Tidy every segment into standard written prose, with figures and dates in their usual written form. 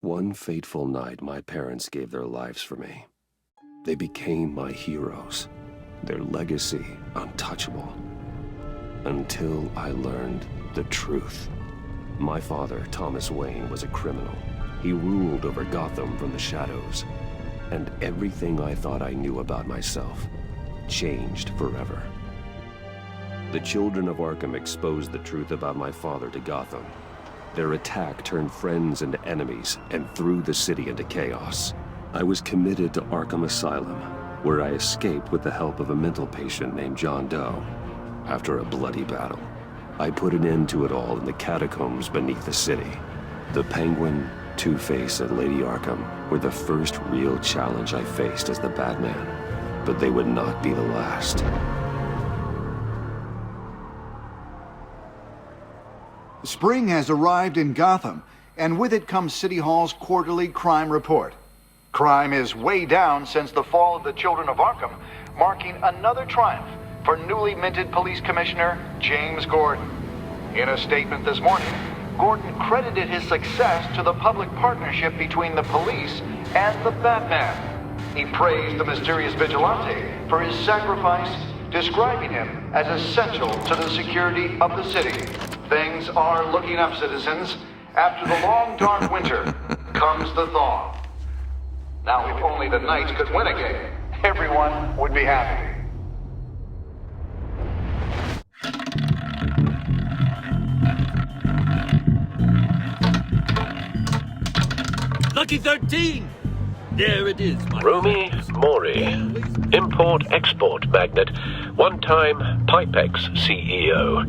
One fateful night, my parents gave their lives for me. They became my heroes, their legacy untouchable. Until I learned the truth. My father, Thomas Wayne, was a criminal. He ruled over Gotham from the shadows. And everything I thought I knew about myself changed forever. The children of Arkham exposed the truth about my father to Gotham. Their attack turned friends into enemies and threw the city into chaos. I was committed to Arkham Asylum, where I escaped with the help of a mental patient named John Doe. After a bloody battle, I put an end to it all in the catacombs beneath the city. The Penguin, Two-Face, and Lady Arkham were the first real challenge I faced as the Batman, but they would not be the last. Spring has arrived in Gotham, and with it comes City Hall's quarterly crime report. Crime is way down since the fall of the Children of Arkham, marking another triumph for newly minted Police Commissioner James Gordon. In a statement this morning, Gordon credited his success to the public partnership between the police and the Batman. He praised the mysterious vigilante for his sacrifice, describing him as essential to the security of the city. Things are looking up, citizens. After the long, dark winter comes the thaw. Now, if only the Knights could win a game, everyone would be happy. Lucky 13! There it is, my Romy Mori, import-export magnate, one-time Pipex CEO,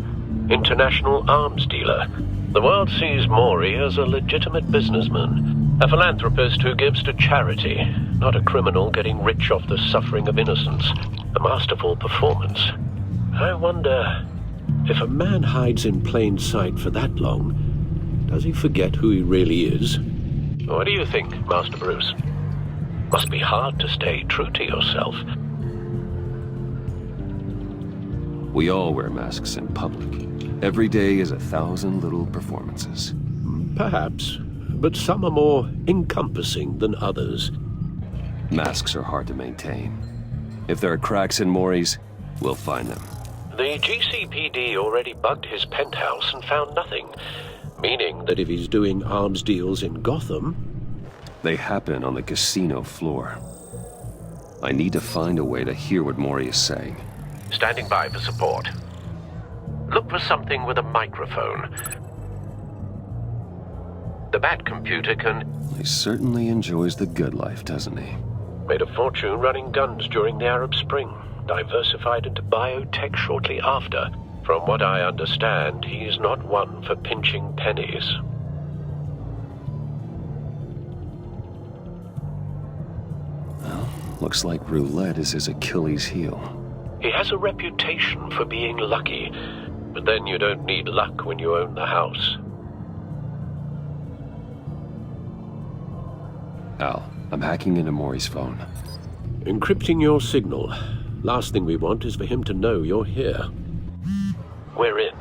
international arms dealer. The world sees Mori as a legitimate businessman, a philanthropist who gives to charity, not a criminal getting rich off the suffering of innocence. A masterful performance. I wonder, if a man hides in plain sight for that long, does he forget who he really is? What do you think, Master Bruce? Must be hard to stay true to yourself. We all wear masks in public. Every day is 1,000 little performances. Perhaps, but some are more encompassing than others. Masks are hard to maintain. If there are cracks in Mori's, we'll find them. The GCPD already bugged his penthouse and found nothing. Meaning that if he's doing arms deals in Gotham... They happen on the casino floor. I need to find a way to hear what Mori is saying. Standing by for support. Look for something with a microphone. The Bat computer can... He certainly enjoys the good life, doesn't he? Made a fortune running guns during the Arab Spring. Diversified into biotech shortly after. From what I understand, he's not one for pinching pennies. Well, looks like roulette is his Achilles heel. He has a reputation for being lucky, but then you don't need luck when you own the house. Al, I'm hacking into Mori's phone. Encrypting your signal. Last thing we want is for him to know you're here. We're in.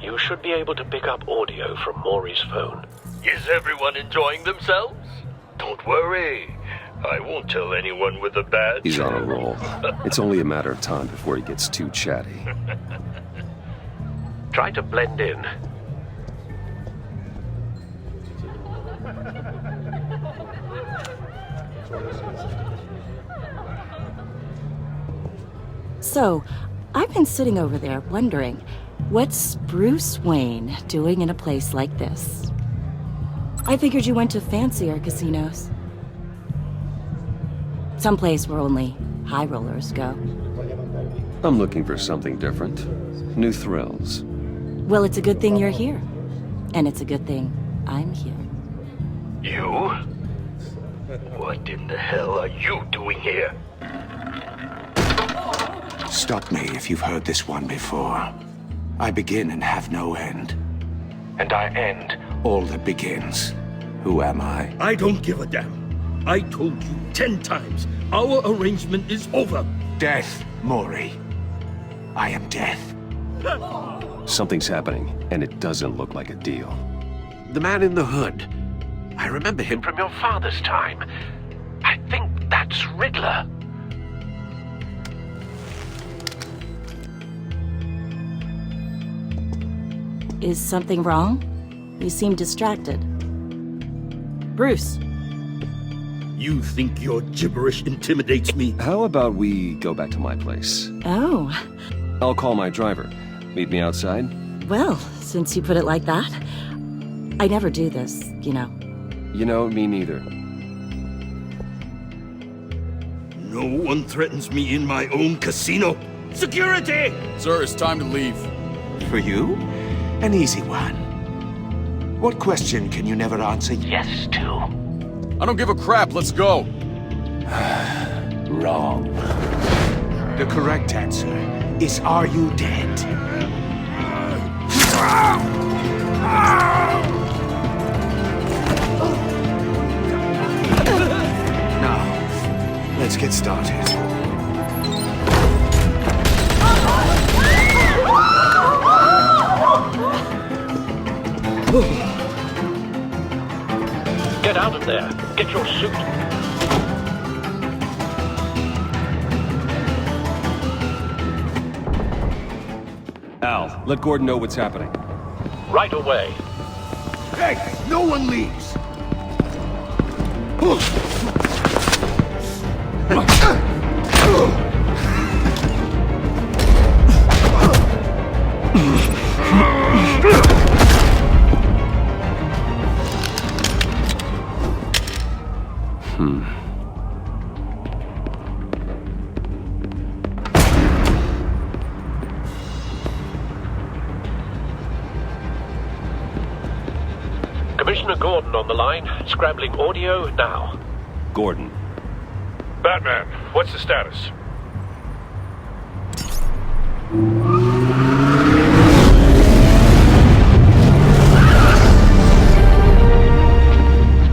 You should be able to pick up audio from Mori's phone. Is everyone enjoying themselves? Don't worry. I won't tell anyone with a badge. He's on a roll. It's only a matter of time before he gets too chatty. Try to blend in. So, I've been sitting over there wondering, what's Bruce Wayne doing in a place like this? I figured you went to fancier casinos. Someplace where only high rollers go. I'm looking for something different. New thrills. Well, it's a good thing you're here. And it's a good thing I'm here. You? What in the hell are you doing here? Stop me if you've heard this one before. I begin and have no end. And I end all that begins. Who am I? I don't give a damn. I told you 10 times. Our arrangement is over. Death, Mori. I am death. Something's happening, and it doesn't look like a deal. The man in the hood. I remember him from your father's time. I think that's Riddler. Is something wrong? You seem distracted. Bruce. You think your gibberish intimidates me? How about we go back to my place? Oh, I'll call my driver. Meet me outside? well, since you put it like that. I never do this, you know. You know, me neither. No one threatens me in my own casino. Security! Sir, it's time to leave. For you? An easy one. What question can you never answer yes to? I don't give a crap, let's go. Wrong. The correct answer is, are you dead? Now, let's get started. Get out of there. Get your suit. Al, let Gordon know what's happening. Right away. Hey, no one leaves! Commissioner Gordon on the line. Scrambling audio now. Gordon. Batman, what's the status?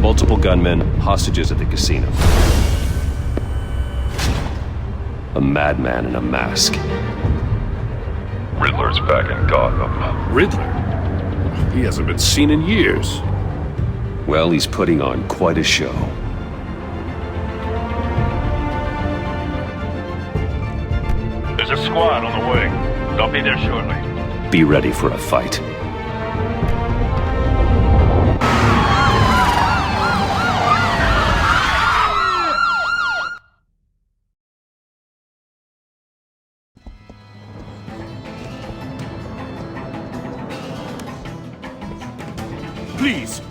Multiple gunmen, hostages at the casino. A madman in a mask. Riddler's back in Gotham. Riddler? He hasn't been seen in years. Well, he's putting on quite a show. There's a squad on the way. They'll be there shortly. Be ready for a fight.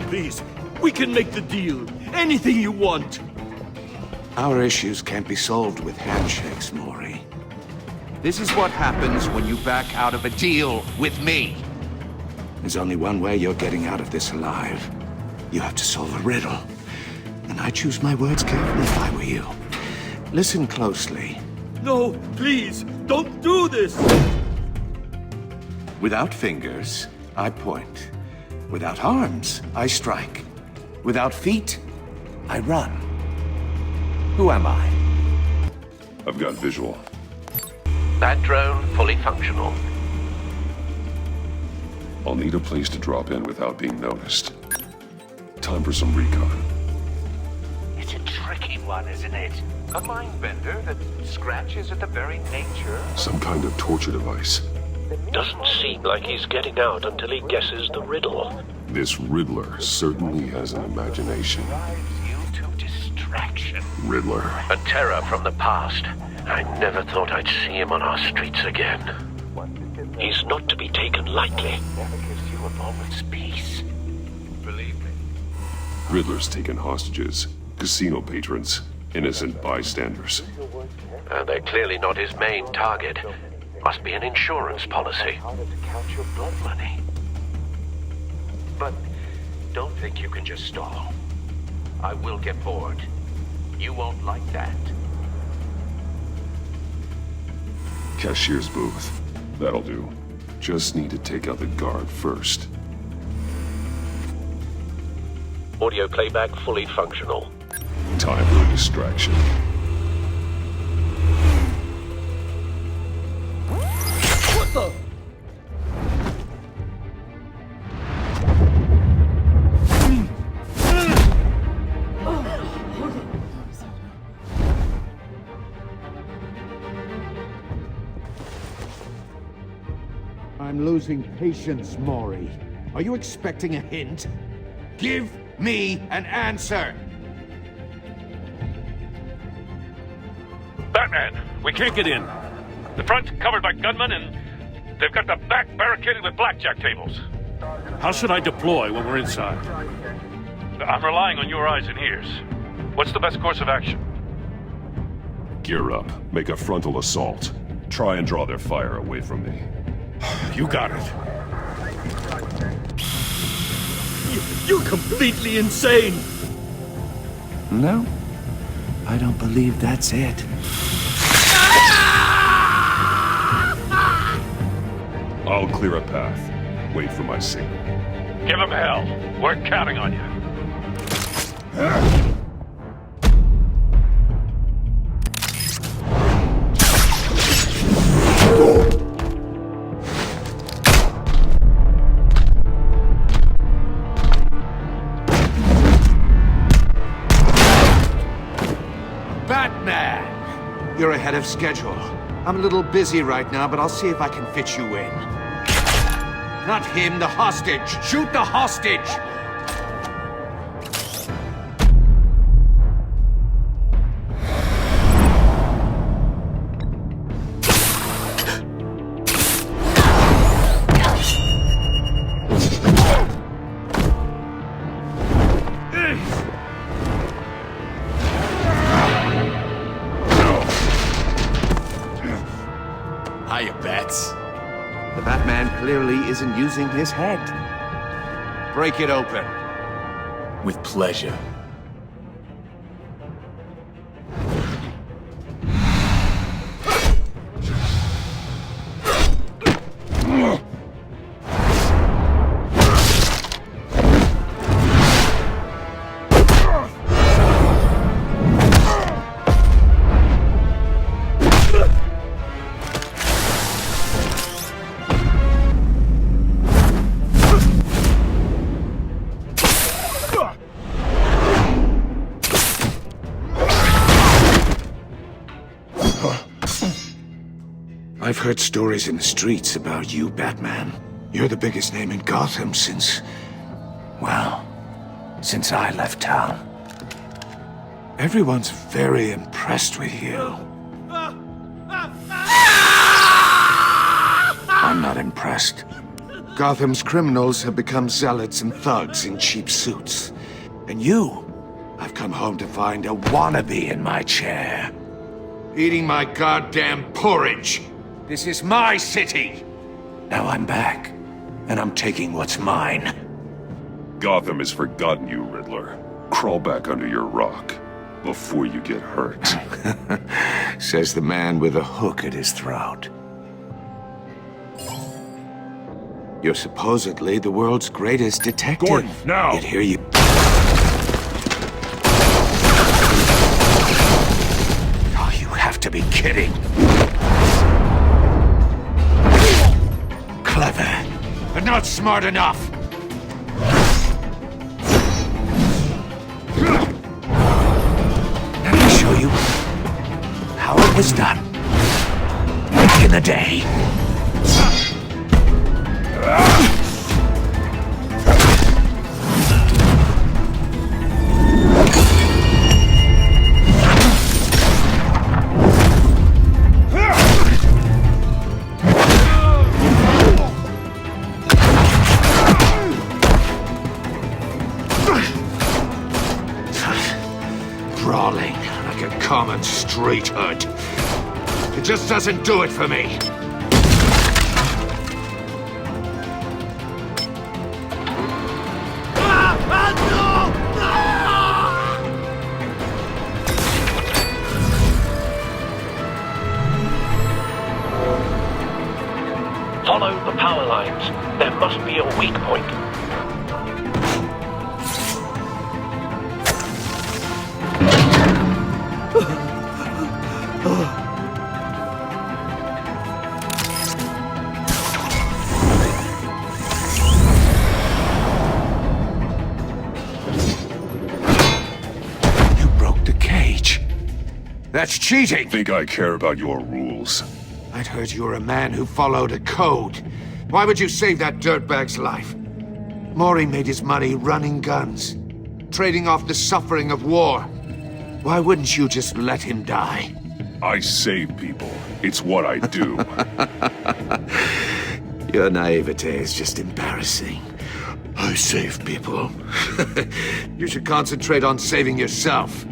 Please, we can make the deal. Anything you want. Our issues can't be solved with handshakes, Maury. This is what happens when you back out of a deal with me. There's only one way you're getting out of this alive. You have to solve a riddle. And I choose my words carefully if I were you. Listen closely. No, please, don't do this! Without fingers, I point. Without arms, I strike. Without feet, I run. Who am I? I've got visual. That drone fully functional. I'll need a place to drop in without being noticed. Time for some recon. It's a tricky one, isn't it? A mind bender that scratches at the very nature. Some kind of torture device. Doesn't seem like he's getting out until he guesses the riddle. This Riddler certainly has an imagination. Drives you to distraction. Riddler. A terror from the past. I never thought I'd see him on our streets again. He's not to be taken lightly. Never gives you a moment's peace. Believe me. Riddler's taken hostages, casino patrons, innocent bystanders. And they're clearly not his main target. Must be an insurance policy. Harder to count your blood money. But don't think you can just stall. I will get bored. You won't like that. Cashier's booth. That'll do. Just need to take out the guard first. Audio playback fully functional. Time for a distraction. What the? I'm losing patience, Maury. Are you expecting a hint? Give me an answer! Batman, we can't get in. The front's covered by gunmen, and they've got the back barricaded with blackjack tables. How should I deploy when we're inside? I'm relying on your eyes and ears. What's the best course of action? Gear up. Make a frontal assault. Try and draw their fire away from me. You got it. You're completely insane! No, I don't believe that's it. I'll clear a path. Wait for my signal. Give him hell. We're counting on you. Batman! You're ahead of schedule. I'm a little busy right now, but I'll see if I can fit you in. Not him, the hostage! Shoot the hostage! Hiya, Bats. The Batman clearly isn't using his head. Break it open. With pleasure. I've heard stories in the streets about you, Batman. You're the biggest name in Gotham since... well, since I left town. Everyone's very impressed with you. I'm not impressed. Gotham's criminals have become zealots and thugs in cheap suits. And you, I've come home to find a wannabe in my chair. Eating my goddamn porridge. This is my city. Now I'm back, and I'm taking what's mine. Gotham has forgotten you, Riddler. Crawl back under your rock before you get hurt. Says the man with a hook at his throat. You're supposedly the world's greatest detective. Gordon, now! Yet here you... Oh, you have to be kidding. Clever, but not smart enough. Let me show you how it was done back in the day. Brawling like a common street hood. It just doesn't do it for me. Follow the power lines. There must be a weak point. You broke the cage. That's cheating! Think I care about your rules? I'd heard you were a man who followed a code. Why would you save that dirtbag's life? Maury made his money running guns, trading off the suffering of war. Why wouldn't you just let him die? I save people. It's what I do. Your naivete is just embarrassing. I save people. You should concentrate on saving yourself.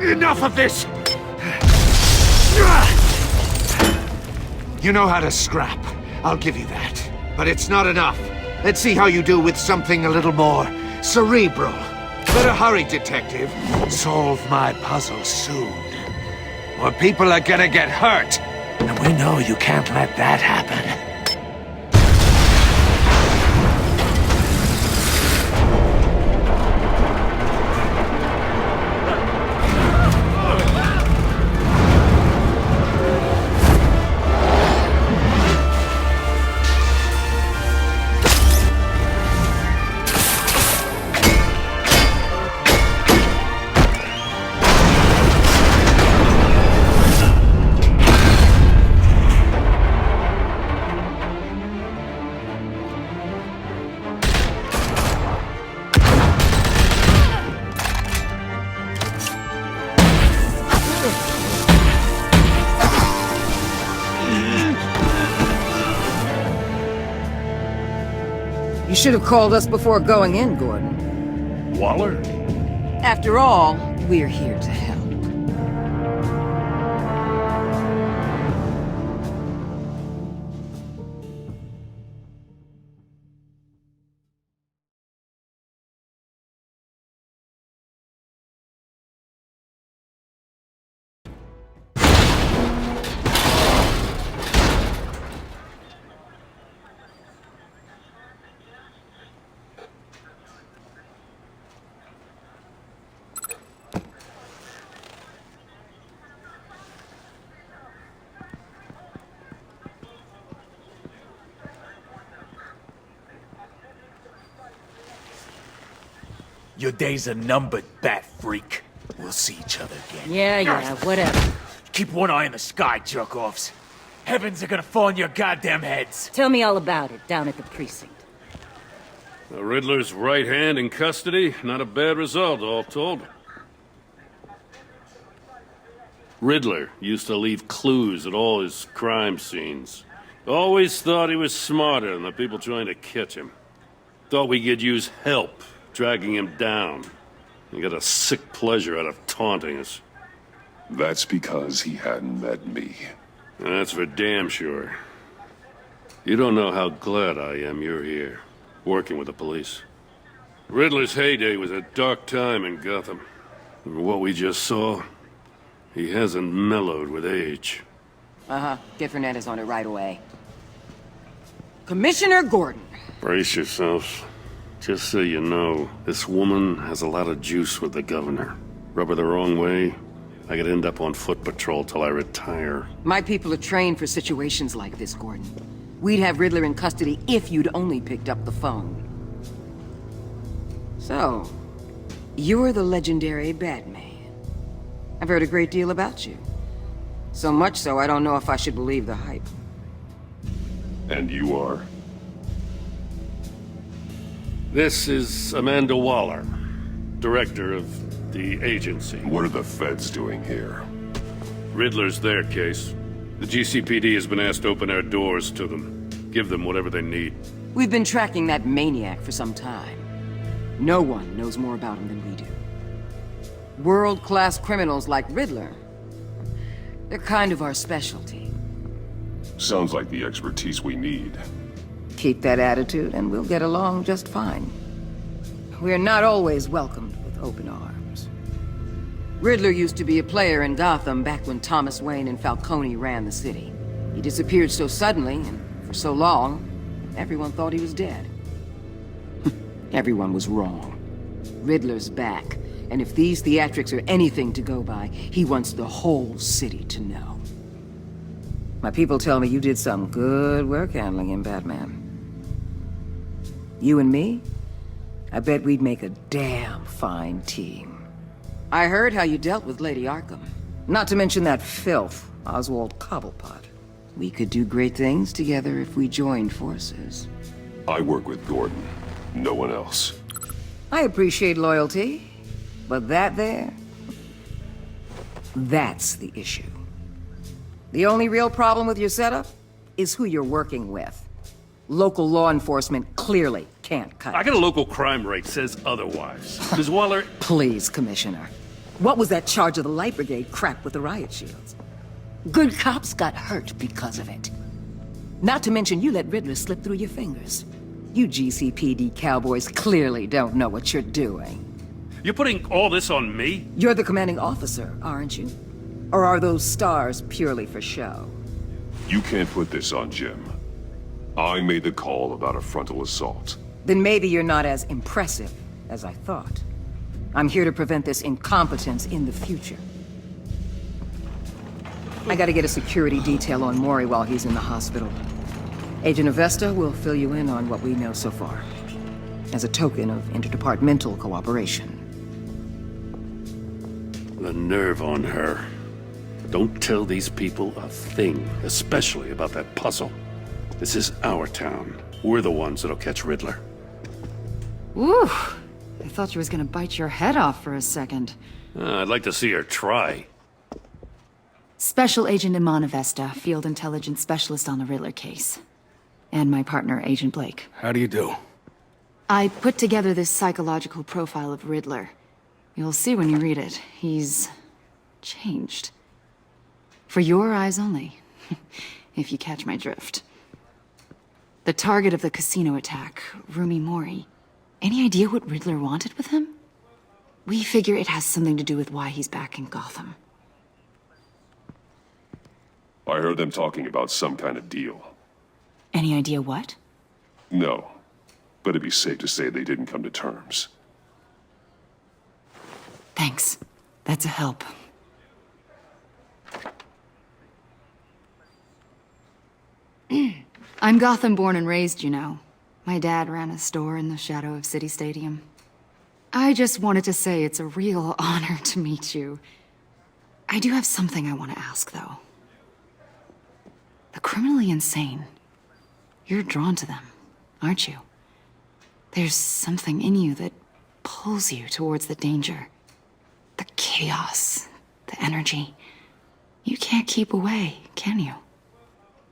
Enough of this! You know how to scrap. I'll give you that. But it's not enough. Let's see how you do with something a little more cerebral. Better hurry, detective. Solve my puzzle soon. Or people are gonna get hurt. And we know you can't let that happen. You should have called us before going in, Gordon. Waller? After all, we're here to help. Your days are numbered, bat freak. We'll see each other again. Yeah, whatever. Keep one eye in the sky, jerk-offs. Heavens are gonna fall on your goddamn heads. Tell me all about it down at the precinct. The Riddler's right hand in custody. Not a bad result, all told. Riddler used to leave clues at all his crime scenes. Always thought he was smarter than the people trying to catch him. Thought we could use help dragging him down. He got a sick pleasure out of taunting us. That's because he hadn't met me. That's for damn sure. You don't know how glad I am you're here, working with the police. Riddler's heyday was a dark time in Gotham. And what we just saw, he hasn't mellowed with age. Uh-huh. Get Fernandez on it right away. Commissioner Gordon. Brace yourselves. Just so you know, this woman has a lot of juice with the governor. Rub her the wrong way, I could end up on foot patrol till I retire. My people are trained for situations like this, Gordon. We'd have Riddler in custody if you'd only picked up the phone. So, you're the legendary Batman. I've heard a great deal about you. So much so, I don't know if I should believe the hype. And you are? This is Amanda Waller, director of the agency. What are the feds doing here? Riddler's their case. The GCPD has been asked to open our doors to them. Give them whatever they need. We've been tracking that maniac for some time. No one knows more about him than we do. World-class criminals like Riddler. They're kind of our specialty. Sounds like the expertise we need. Keep that attitude and we'll get along just fine. We're not always welcomed with open arms. Riddler used to be a player in Gotham back when Thomas Wayne and Falcone ran the city. He disappeared so suddenly and for so long, everyone thought he was dead. Everyone was wrong. Riddler's back, and if these theatrics are anything to go by, he wants the whole city to know. My people tell me you did some good work handling him, Batman. You and me? I bet we'd make a damn fine team. I heard how you dealt with Lady Arkham. Not to mention that filth, Oswald Cobblepot. We could do great things together if we joined forces. I work with Gordon. No one else. I appreciate loyalty, but that there... that's the issue. The only real problem with your setup is who you're working with. Local law enforcement clearly can't cut it. I got a local crime rate says otherwise. Ms. Waller... Please, Commissioner. What was that charge of the Light Brigade crap with the riot shields? Good cops got hurt because of it. Not to mention you let Riddler slip through your fingers. You GCPD cowboys clearly don't know what you're doing. You're putting all this on me? You're the commanding officer, aren't you? Or are those stars purely for show? You can't put this on Jim. I made the call about a frontal assault. Then maybe you're not as impressive as I thought. I'm here to prevent this incompetence in the future. I gotta get a security detail on Mori while he's in the hospital. Agent Avesta will fill you in on what we know so far, as a token of interdepartmental cooperation. The nerve on her. Don't tell these people a thing, especially about that puzzle. This is our town. We're the ones that'll catch Riddler. Ooh, I thought you was gonna bite your head off for a second. I'd like to see her try. Special Agent Iman Avesta, Field Intelligence Specialist on the Riddler case. And my partner, Agent Blake. How do you do? I put together this psychological profile of Riddler. You'll see when you read it. He's... changed. For your eyes only, if you catch my drift. The target of the casino attack, Rumi Mori. Any idea what Riddler wanted with him? We figure it has something to do with why he's back in Gotham. I heard them talking about some kind of deal. Any idea what? No, but it'd be safe to say they didn't come to terms. Thanks. That's a help. I'm Gotham born and raised, you know. My dad ran a store in the shadow of City Stadium. I just wanted to say it's a real honor to meet you. I do have something I want to ask, though. The criminally insane. You're drawn to them, aren't you? There's something in you that pulls you towards the danger. The chaos, the energy. You can't keep away, can you?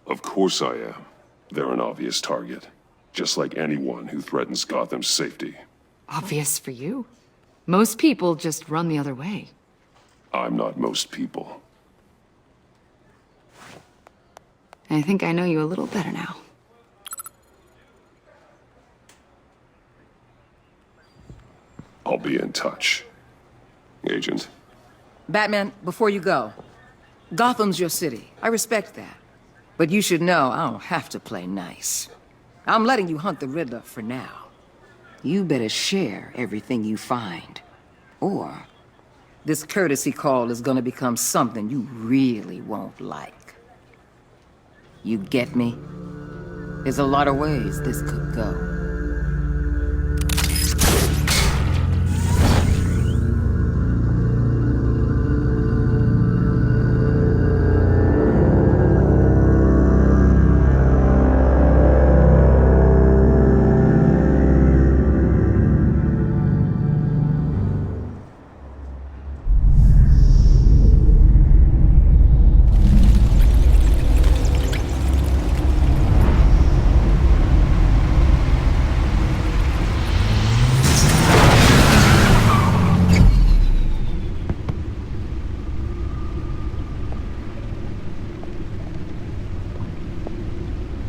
Of course I am. They're an obvious target. Just like anyone who threatens Gotham's safety. Obvious for you. Most people just run the other way. I'm not most people. I think I know you a little better now. I'll be in touch. Agent. Batman, before you go, Gotham's your city. I respect that. But you should know I don't have to play nice. I'm letting you hunt the Riddler for now. You better share everything you find. Or this courtesy call is gonna become something you really won't like. You get me? There's a lot of ways this could go.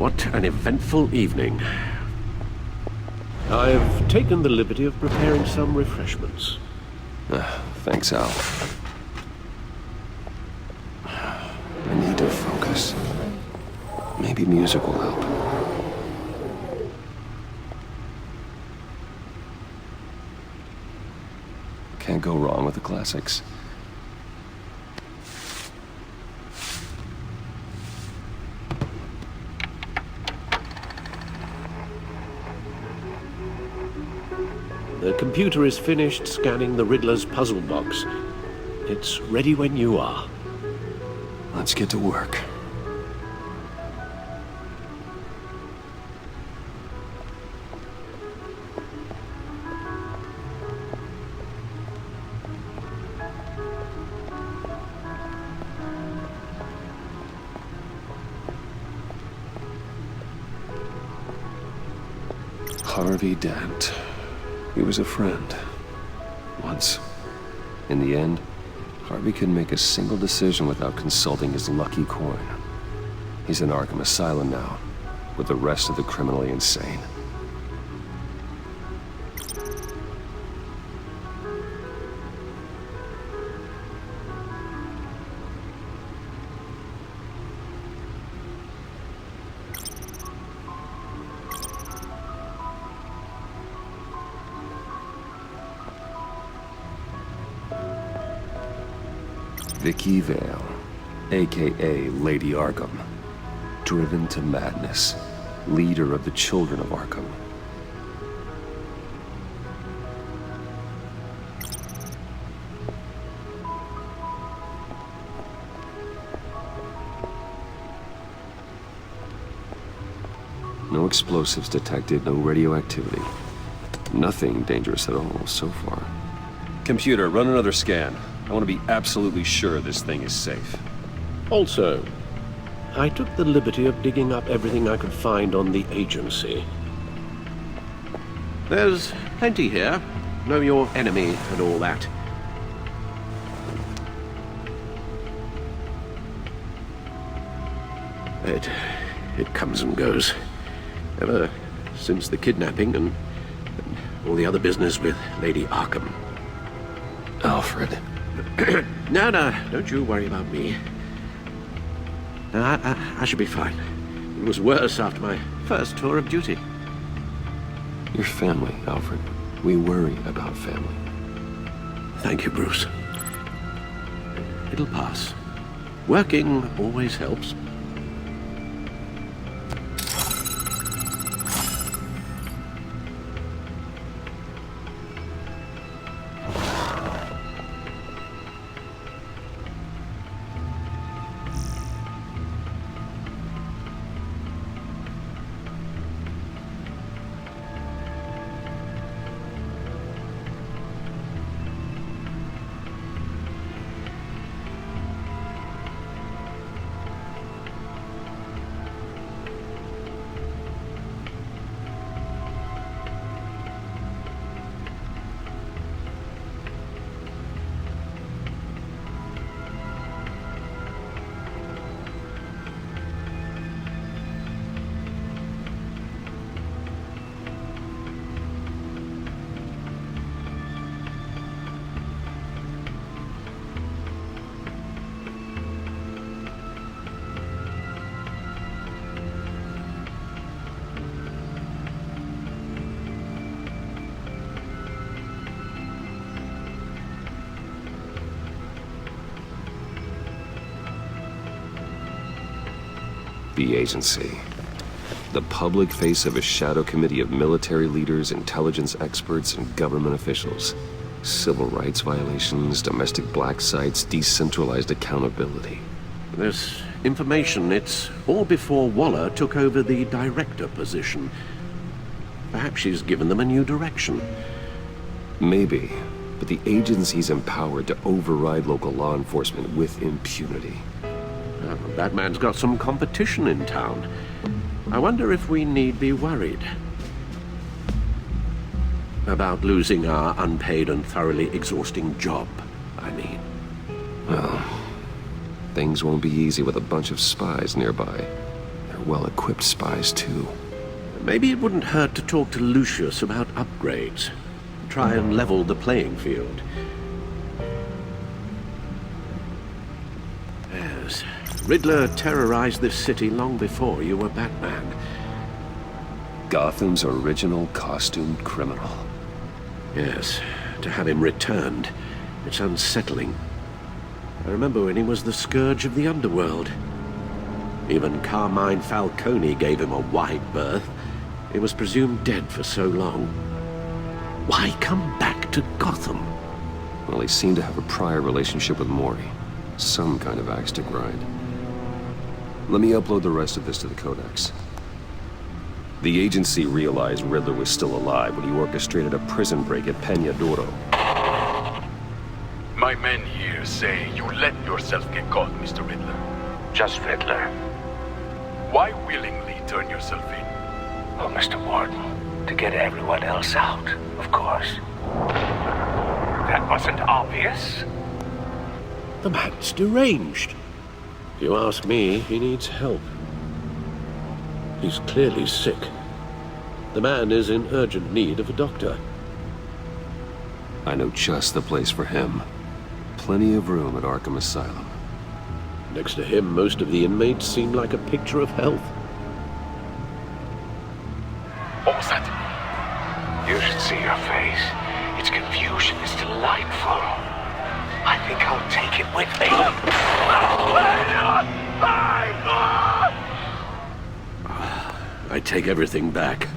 What an eventful evening. I've taken the liberty of preparing some refreshments. Thanks, Al. I need to focus. Maybe music will help. Can't go wrong with the classics. The computer is finished scanning the Riddler's puzzle box. It's ready when you are. Let's get to work. Harvey Dent. He was a friend. Once. In the end, Harvey couldn't make a single decision without consulting his lucky coin. He's in Arkham Asylum now, with the rest of the criminally insane. Vicky Vale, aka Lady Arkham, driven to madness, leader of the Children of Arkham. No explosives detected, no radioactivity. Nothing dangerous at all so far. Computer, run another scan. I want to be absolutely sure this thing is safe. Also, I took the liberty of digging up everything I could find on the agency. There's plenty here. Know your enemy and all that. It comes and goes. Ever since the kidnapping and all the other business with Lady Arkham. Alfred. No, don't you worry about me. No, I should be fine. It was worse after my first tour of duty. Your family, Alfred. We worry about family. Thank you, Bruce. It'll pass. Working always helps. The agency. The public face of a shadow committee of military leaders, intelligence experts, and government officials. Civil rights violations, domestic black sites, decentralized accountability. This information, it's all before Waller took over the director position. Perhaps she's given them a new direction. Maybe, but the agency's empowered to override local law enforcement with impunity. That man's got some competition in town. I wonder if we need be worried about losing our unpaid and thoroughly exhausting job, I mean. Well, things won't be easy with a bunch of spies nearby. They're well-equipped spies, too. Maybe it wouldn't hurt to talk to Lucius about upgrades. Try and level the playing field. Yes, Riddler terrorized this city long before you were Batman. Gotham's original costumed criminal. Yes, to have him returned, it's unsettling. I remember when he was the scourge of the underworld. Even Carmine Falcone gave him a wide berth. He was presumed dead for so long. Why come back to Gotham? Well, he seemed to have a prior relationship with Mori. Some kind of axe to grind. Let me upload the rest of this to the Codex. The agency realized Riddler was still alive when he orchestrated a prison break at Peña Duro. My men here say you let yourself get caught, Mr. Riddler. Just Riddler. Why willingly turn yourself in? Oh, Mr. Warden, to get everyone else out, of course. That wasn't obvious. The man's deranged. If you ask me, he needs help. He's clearly sick. The man is in urgent need of a doctor. I know just the place for him. Plenty of room at Arkham Asylum. Next to him, most of the inmates seem like a picture of health. What was that? You should see your face. Its confusion is delightful. I think I'll take it with me. I take everything back.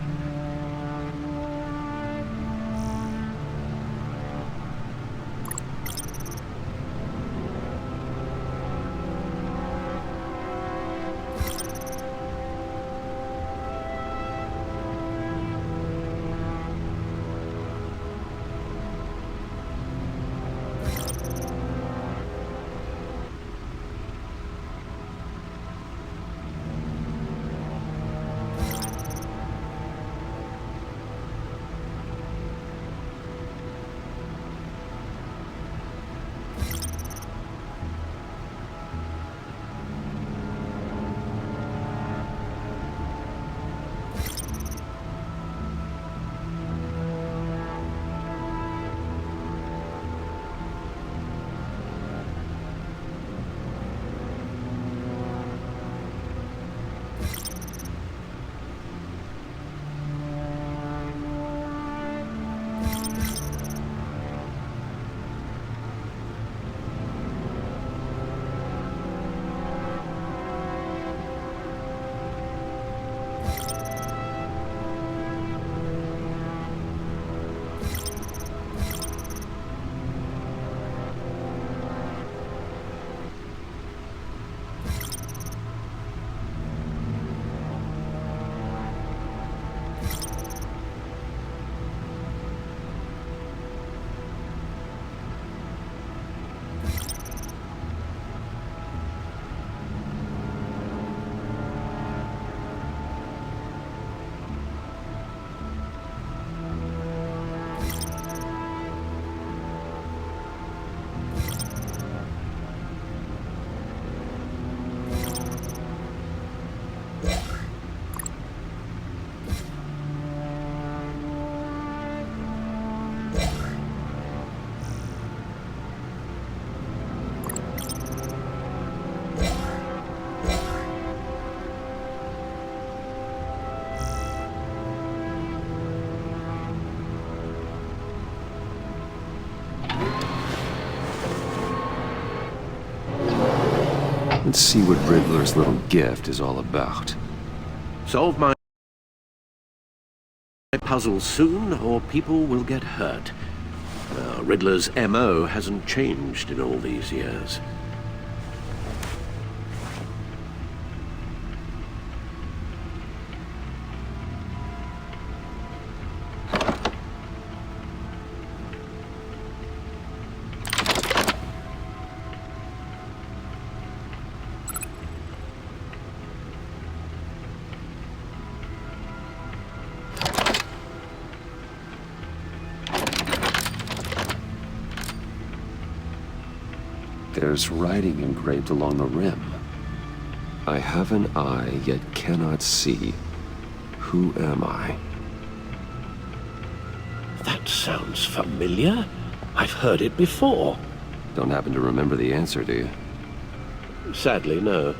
Let's see what Riddler's little gift is all about. Solve my puzzle soon, or people will get hurt. Riddler's MO hasn't changed in all these years. There's writing engraved along the rim. I have an eye, yet cannot see. Who am I? That sounds familiar. I've heard it before. Don't happen to remember the answer, do you? Sadly, no.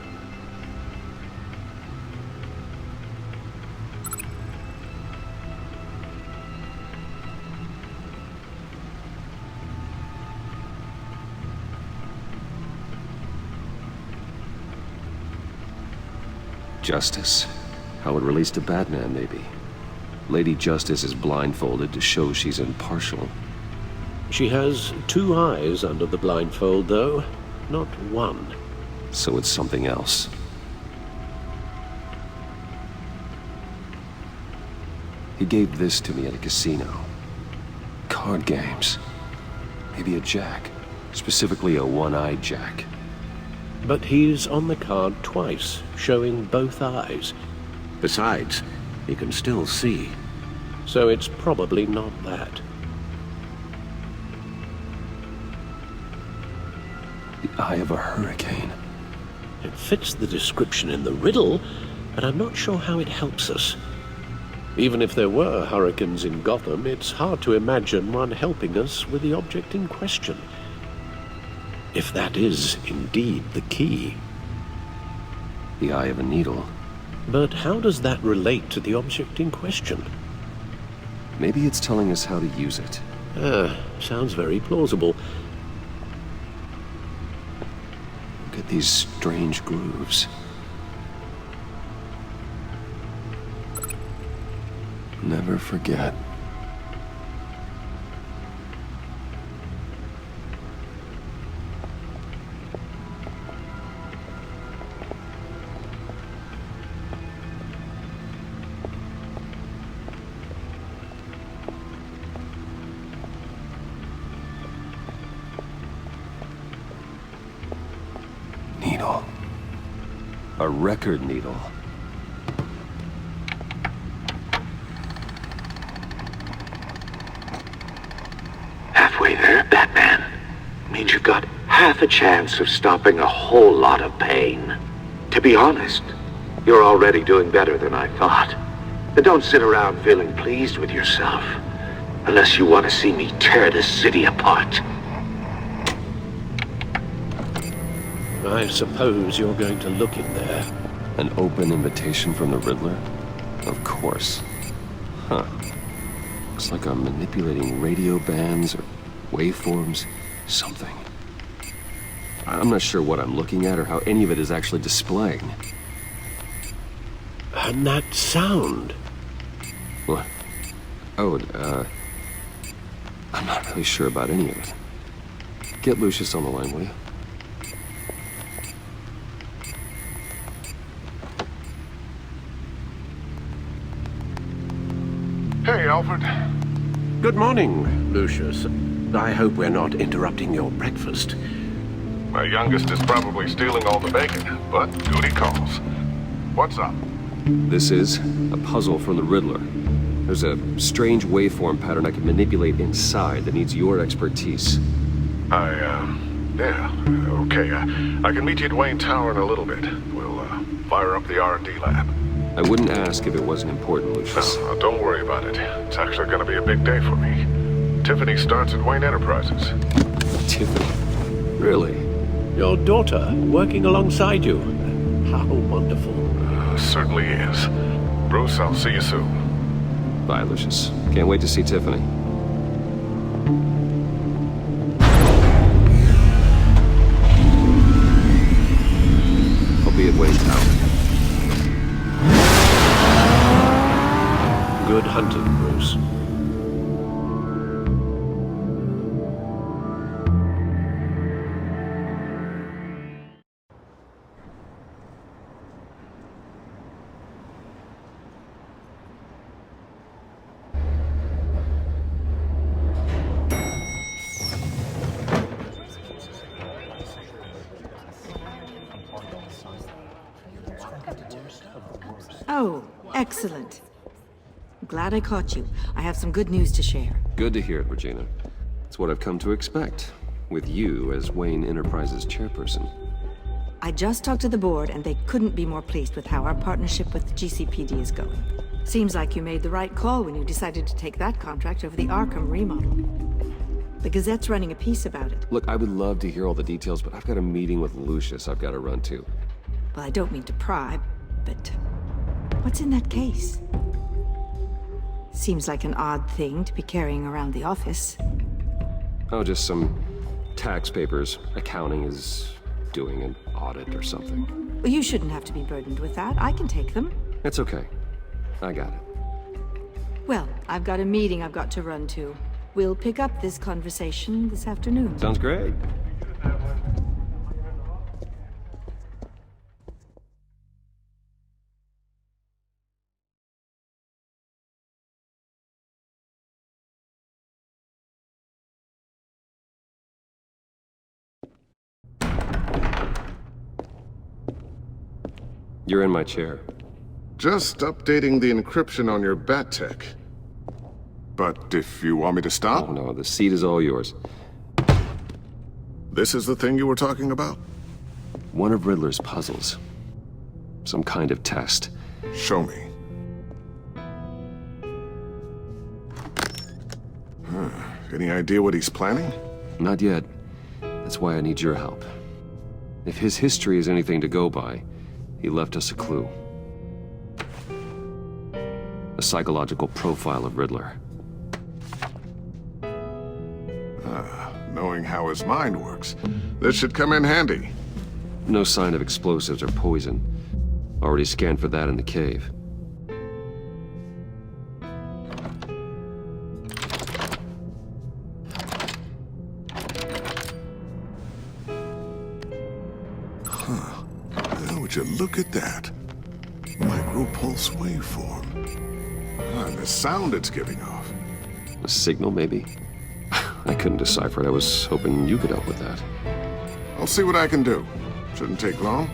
Justice. How it relates to Batman, maybe. Lady Justice is blindfolded to show she's impartial. She has 2 eyes under the blindfold, though, not 1. So it's something else. He gave this to me at a casino. Card games. Maybe a jack. Specifically a one-eyed jack. But he's on the card twice, showing both eyes. Besides, he can still see. So it's probably not that. The eye of a hurricane. It fits the description in the riddle, but I'm not sure how it helps us. Even if there were hurricanes in Gotham, it's hard to imagine one helping us with the object in question. If that is indeed the key. The eye of a needle. But how does that relate to the object in question? Maybe it's telling us how to use it. Sounds very plausible. Look at these strange grooves. Never forget. Needle. A record needle. Halfway there, Batman. Means you've got half a chance of stopping a whole lot of pain. To be honest, you're already doing better than I thought. But don't sit around feeling pleased with yourself. Unless you want to see me tear this city apart. I suppose you're going to look in there. An open invitation from the Riddler? Of course. Huh. Looks like I'm manipulating radio bands or waveforms. Something. I'm not sure what I'm looking at or how any of it is actually displaying. And that sound. What? Oh, I'm not really sure about any of it. Get Lucius on the line, will you? Hey, Alfred. Good morning, Lucius. I hope we're not interrupting your breakfast. My youngest is probably stealing all the bacon, but duty calls. What's up? This is a puzzle from the Riddler. There's a strange waveform pattern I can manipulate inside that needs your expertise. Yeah, okay. I can meet you at Wayne Tower in a little bit. We'll, fire up the R&D lab. I wouldn't ask if it wasn't important, Lucius. No, don't worry about it. It's actually gonna be a big day for me. Tiffany starts at Wayne Enterprises. Tiffany? Really? Your daughter, working alongside you. How wonderful. Certainly is. Bruce, I'll see you soon. Bye, Lucius. Can't wait to see Tiffany. I'll be at Wayne Tower. Good hunting, Bruce. Oh, excellent. Glad I caught you. I have some good news to share. Good to hear it, Regina. It's what I've come to expect, with you as Wayne Enterprises chairperson. I just talked to the board, and they couldn't be more pleased with how our partnership with the GCPD is going. Seems like you made the right call when you decided to take that contract over the Arkham remodel. The Gazette's running a piece about it. Look, I would love to hear all the details, but I've got a meeting with Lucius I've got to run to. Well, I don't mean to pry, but what's in that case? Seems like an odd thing to be carrying around the office. Oh, just some tax papers. Accounting is doing an audit or something. Well, you shouldn't have to be burdened with that. I can take them. It's okay. I got it. Well, I've got a meeting I've got to run to. We'll pick up this conversation this afternoon. Sounds great. You're in my chair. Just updating the encryption on your bat tech. But if you want me to stop? Oh, no, the seat is all yours. This is the thing you were talking about? One of Riddler's puzzles. Some kind of test. Show me. Any idea what he's planning? Not yet. That's why I need your help. If his history is anything to go by, he left us a clue. A psychological profile of Riddler. Knowing how his mind works, this should come in handy. No sign of explosives or poison. Already scanned for that in the cave. Now, would you look at that? Micropulse waveform. And the sound it's giving off. A signal, maybe? I couldn't decipher it. I was hoping you could help with that. I'll see what I can do. Shouldn't take long.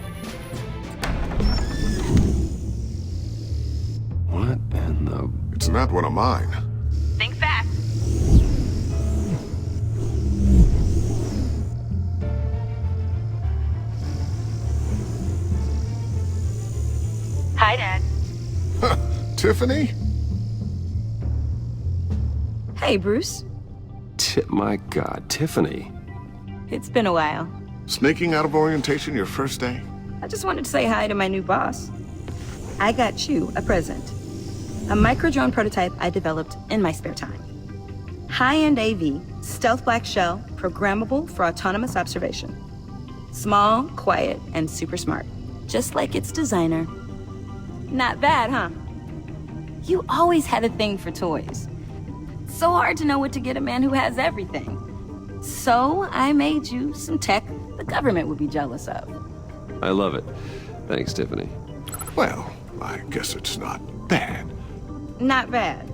What in the... It's not one of mine. Think fast. Hi, Dad. Tiffany? Hey, Bruce. My God, Tiffany. It's been a while. Sneaking out of orientation your first day? I just wanted to say hi to my new boss. I got you a present. A micro-drone prototype I developed in my spare time. High-end AV, stealth black shell, programmable for autonomous observation. Small, quiet, and super smart. Just like its designer. Not bad, huh? You always had a thing for toys. So hard to know what to get a man who has everything. So I made you some tech the government would be jealous of. I love it. Thanks, Tiffany. Well, I guess it's not bad. Not bad.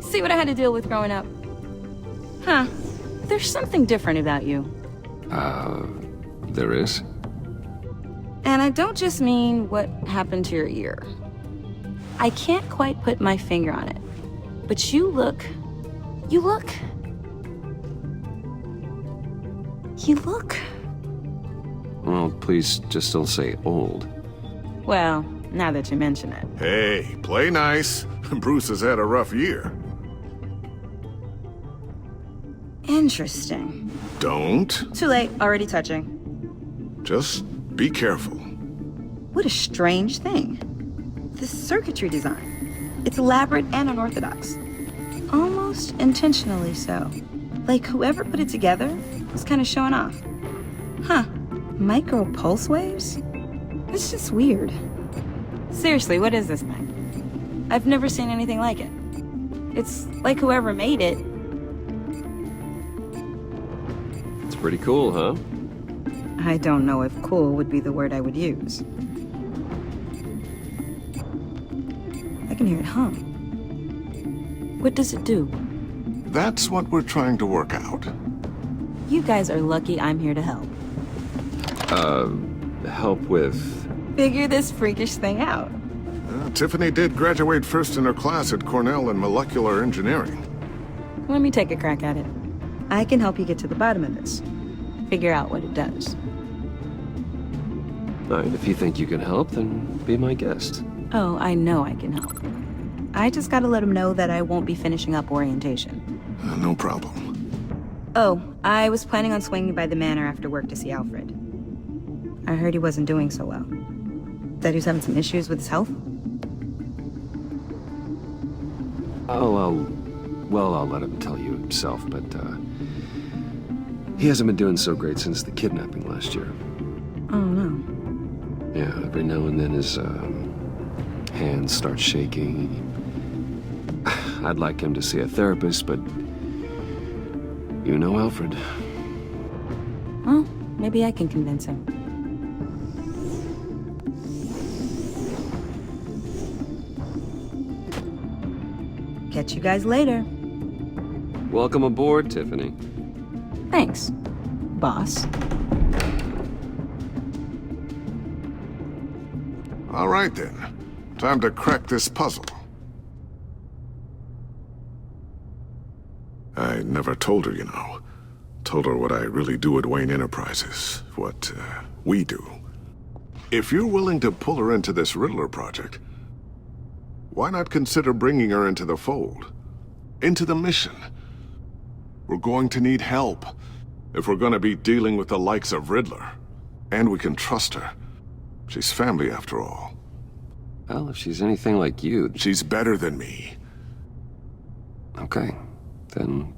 See what I had to deal with growing up? Huh. There's something different about you. There is? And I don't just mean what happened to your ear. I can't quite put my finger on it. But you look... Well, please just don't say old. Well, now that you mention it. Hey, play nice. Bruce has had a rough year. Interesting. Don't. Too late, already touching. Just be careful. What a strange thing. This circuitry design. It's elaborate and unorthodox. Almost intentionally so. Like whoever put it together was kind of showing off. Huh. Micro pulse waves? It's just weird. Seriously, what is this thing? I've never seen anything like it. It's like whoever made it. It's pretty cool, huh? I don't know if cool would be the word I would use. I can hear it hum. What does it do? That's what we're trying to work out. You guys are lucky I'm here to help. Help with... Figure this freakish thing out. Tiffany did graduate first in her class at Cornell in molecular engineering. Let me take a crack at it. I can help you get to the bottom of this. Figure out what it does. All right, if you think you can help, then be my guest. Oh, I know I can help. I just gotta let him know that I won't be finishing up orientation. No problem. Oh, I was planning on swinging by the manor after work to see Alfred. I heard he wasn't doing so well. That he was having some issues with his health? Oh, I'll let him tell you himself, but, he hasn't been doing so great since the kidnapping last year. Oh, no. Yeah, every now and then his, hands start shaking. I'd like him to see a therapist, but you know Alfred. Well, maybe I can convince him. Catch you guys later. Welcome aboard, Tiffany. Thanks, boss. All right then. Time to crack this puzzle. I never told her, you know. Told her what I really do at Wayne Enterprises. What, we do. If you're willing to pull her into this Riddler project, why not consider bringing her into the fold? Into the mission? We're going to need help if we're gonna be dealing with the likes of Riddler. And we can trust her. She's family after all. Well, if she's anything like you... She's better than me. Okay, then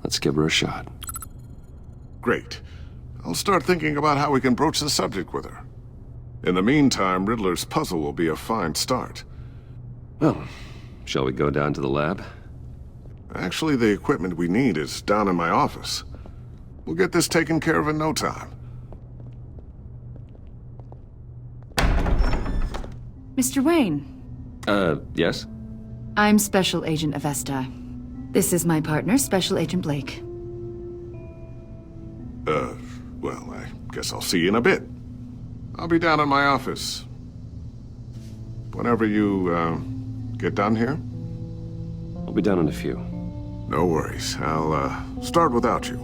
let's give her a shot. Great. I'll start thinking about how we can broach the subject with her. In the meantime, Riddler's puzzle will be a fine start. Well, shall we go down to the lab? Actually, the equipment we need is down in my office. We'll get this taken care of in no time. Mr. Wayne. Yes? I'm Special Agent Avesta. This is my partner, Special Agent Blake. Well, I guess I'll see you in a bit. I'll be down in my office. Whenever you, get done here? I'll be down in a few. No worries. I'll, start without you.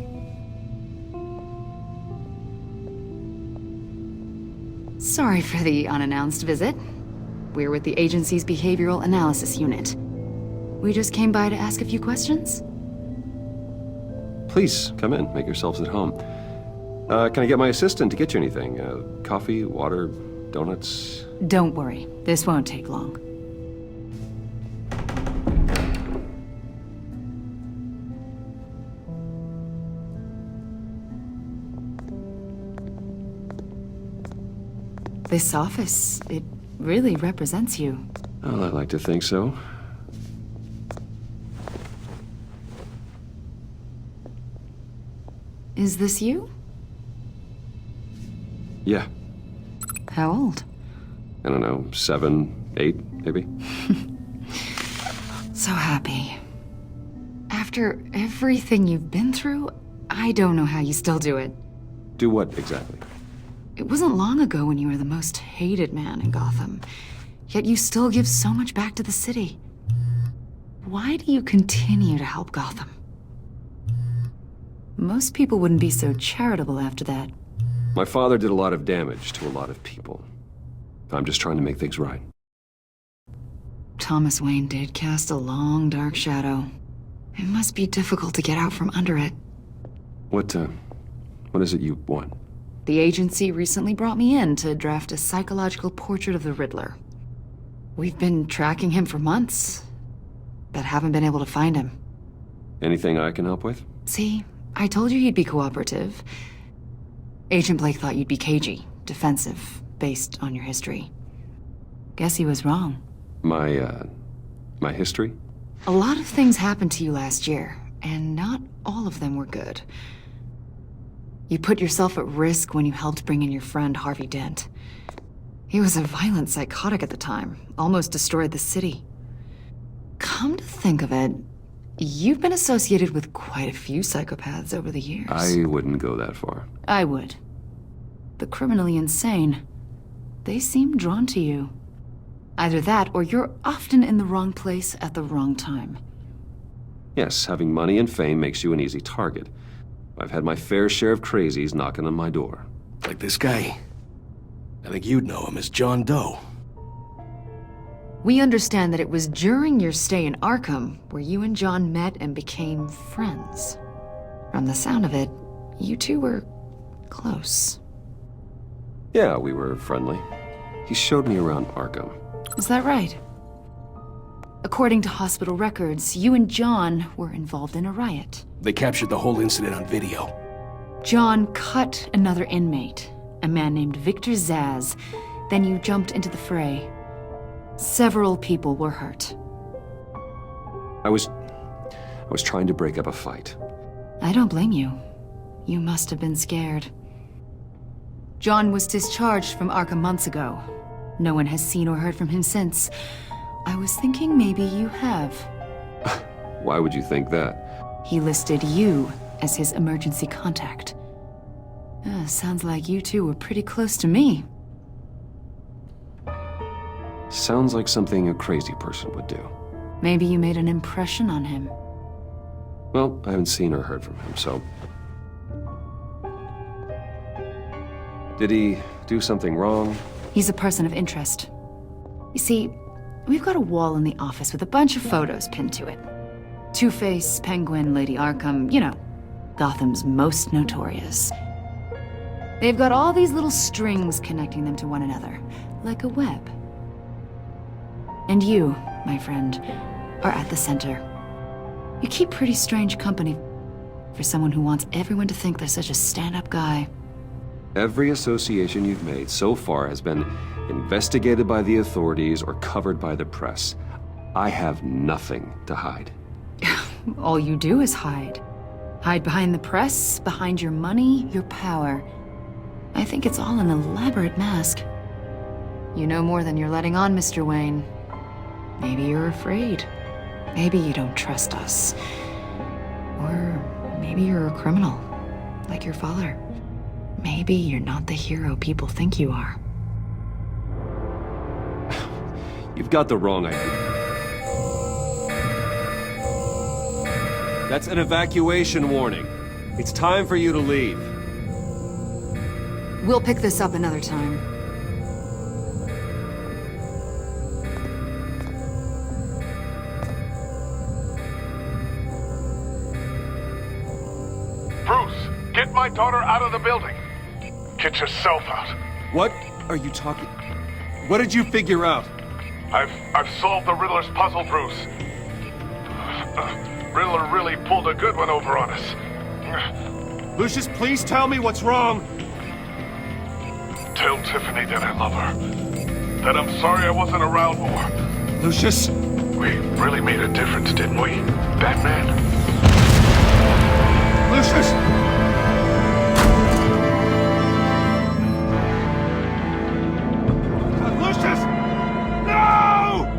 Sorry for the unannounced visit. We're with the agency's Behavioral Analysis Unit. We just came by to ask a few questions. Please, come in. Make yourselves at home. Can I get my assistant to get you anything? Coffee, water, donuts? Don't worry. This won't take long. This office, it really represents you. Well, I'd like to think so. Is this you? Yeah. How old? I don't know, 7, 8, maybe? So happy. After everything you've been through, I don't know how you still do it. Do what, exactly? It wasn't long ago when you were the most hated man in Gotham, yet you still give so much back to the city. Why do you continue to help Gotham? Most people wouldn't be so charitable after that. My father did a lot of damage to a lot of people. I'm just trying to make things right. Thomas Wayne did cast a long, dark shadow. It must be difficult to get out from under it. What is it you want? The agency recently brought me in to draft a psychological portrait of the Riddler. We've been tracking him for months, but haven't been able to find him. Anything I can help with? See, I told you he'd be cooperative. Agent Blake thought you'd be cagey, defensive, based on your history. Guess he was wrong. My history? A lot of things happened to you last year, and not all of them were good. You put yourself at risk when you helped bring in your friend Harvey Dent. He was a violent psychotic at the time, almost destroyed the city. Come to think of it, you've been associated with quite a few psychopaths over the years. I wouldn't go that far. I would. The criminally insane. They seem drawn to you. Either that, or you're often in the wrong place at the wrong time. Yes, having money and fame makes you an easy target. I've had my fair share of crazies knocking on my door. Like this guy. I think you'd know him as John Doe. We understand that it was during your stay in Arkham where you and John met and became friends. From the sound of it, you two were close. Yeah, we were friendly. He showed me around Arkham. Is that right? According to hospital records, you and John were involved in a riot. They captured the whole incident on video. John cut another inmate, a man named Victor Zsasz. Then you jumped into the fray. Several people were hurt. I was trying to break up a fight. I don't blame you. You must have been scared. John was discharged from Arkham months ago. No one has seen or heard from him since. I was thinking maybe you have. Why would you think that? He listed you as his emergency contact. Sounds like you two were pretty close to me. Sounds like something a crazy person would do. Maybe you made an impression on him. Well, I haven't seen or heard from him, so... Did he do something wrong? He's a person of interest. You see, we've got a wall in the office with a bunch of photos pinned to it. Two-Face, Penguin, Lady Arkham, you know, Gotham's most notorious. They've got all these little strings connecting them to one another, like a web. And you, my friend, are at the center. You keep pretty strange company for someone who wants everyone to think they're such a stand-up guy. Every association you've made so far has been investigated by the authorities or covered by the press. I have nothing to hide. All you do is hide. Hide behind the press, behind your money, your power. I think it's all an elaborate mask. You know more than you're letting on, Mr. Wayne. Maybe you're afraid. Maybe you don't trust us. Or maybe you're a criminal, like your father. Maybe you're not the hero people think you are. You've got the wrong idea. That's an evacuation warning. It's time for you to leave. We'll pick this up another time. Bruce, get my daughter out of the building. Get yourself out. What are you talking? What did you figure out? I've solved the Riddler's puzzle, Bruce. Riddler really pulled a good one over on us. Lucius, please tell me what's wrong. Tell Tiffany that I love her. That I'm sorry I wasn't around more. Lucius? We really made a difference, didn't we, Batman? Lucius! Lucius! No!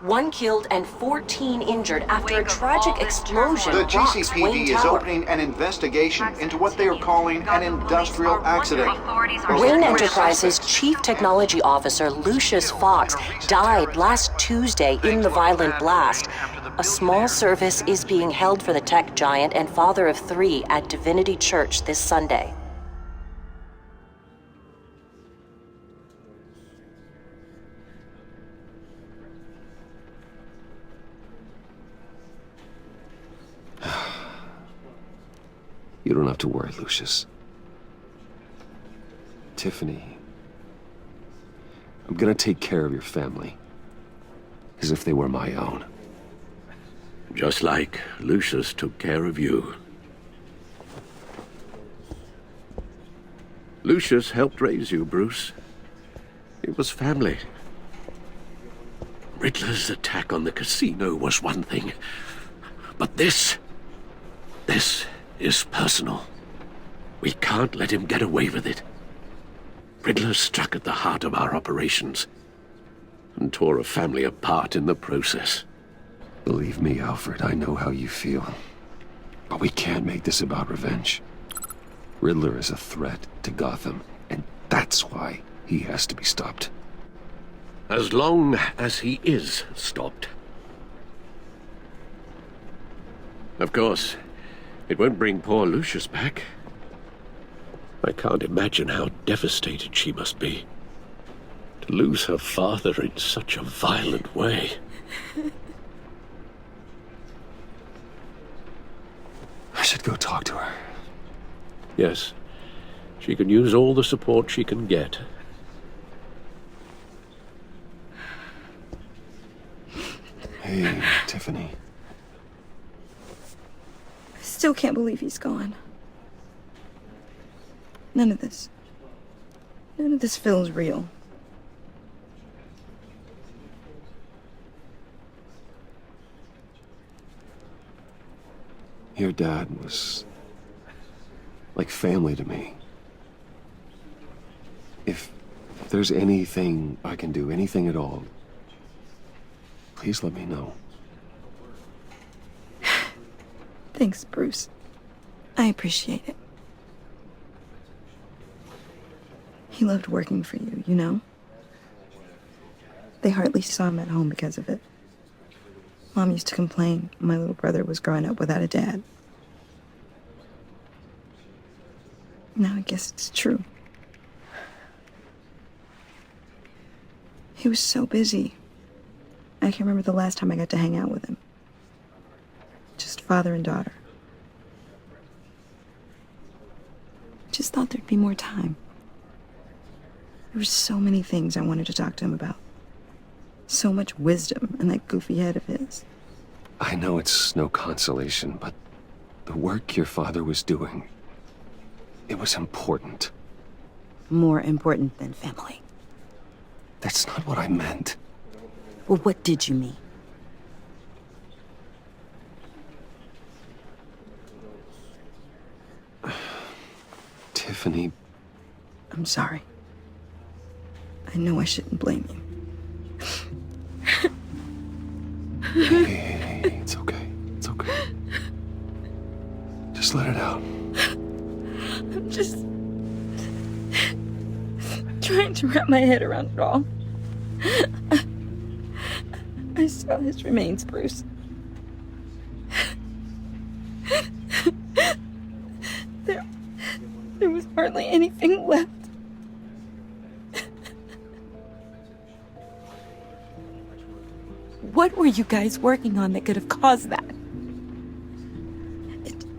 One killed and 14 injured after a tragic explosion. The rocks GCPD Wayne is Tower. opening an investigation into what they are calling an industrial accident. Wayne Enterprises Chief Technology Officer Lucius Fox died last Tuesday in the violent blast. A small service is being held for the tech giant and father of 3 at Divinity Church this Sunday. You don't have to worry, Lucius. Tiffany, I'm gonna take care of your family. As if they were my own. Just like Lucius took care of you. Lucius helped raise you, Bruce. It was family. Riddler's attack on the casino was one thing. But this is personal. We can't let him get away with it. Riddler struck at the heart of our operations and tore a family apart in the process. Believe me, Alfred, I know how you feel. But we can't make this about revenge. Riddler is a threat to Gotham, and that's why he has to be stopped. As long as he is stopped. Of course, it won't bring poor Lucius back. I can't imagine how devastated she must be. To lose her father in such a violent way. I should go talk to her. Yes, she can use all the support she can get. Hey, Tiffany. I still can't believe he's gone. None of this feels real. Your dad was like family to me. If there's anything I can do, anything at all, please let me know. Thanks, Bruce. I appreciate it. He loved working for you, you know? They hardly saw him at home because of it. Mom used to complain my little brother was growing up without a dad. Now I guess it's true. He was so busy. I can't remember the last time I got to hang out with him. Just father and daughter. Just thought there'd be more time. There were so many things I wanted to talk to him about. So much wisdom in that goofy head of his. I know it's no consolation, but the work your father was doing, it was important. More important than family. That's not what I meant. Well, what did you mean? Tiffany. I'm sorry. I know I shouldn't blame you. Hey, it's okay. It's okay. Just let it out. I'm just trying to wrap my head around it all. I saw his remains, Bruce. There was hardly anything left. What were you guys working on that could have caused that?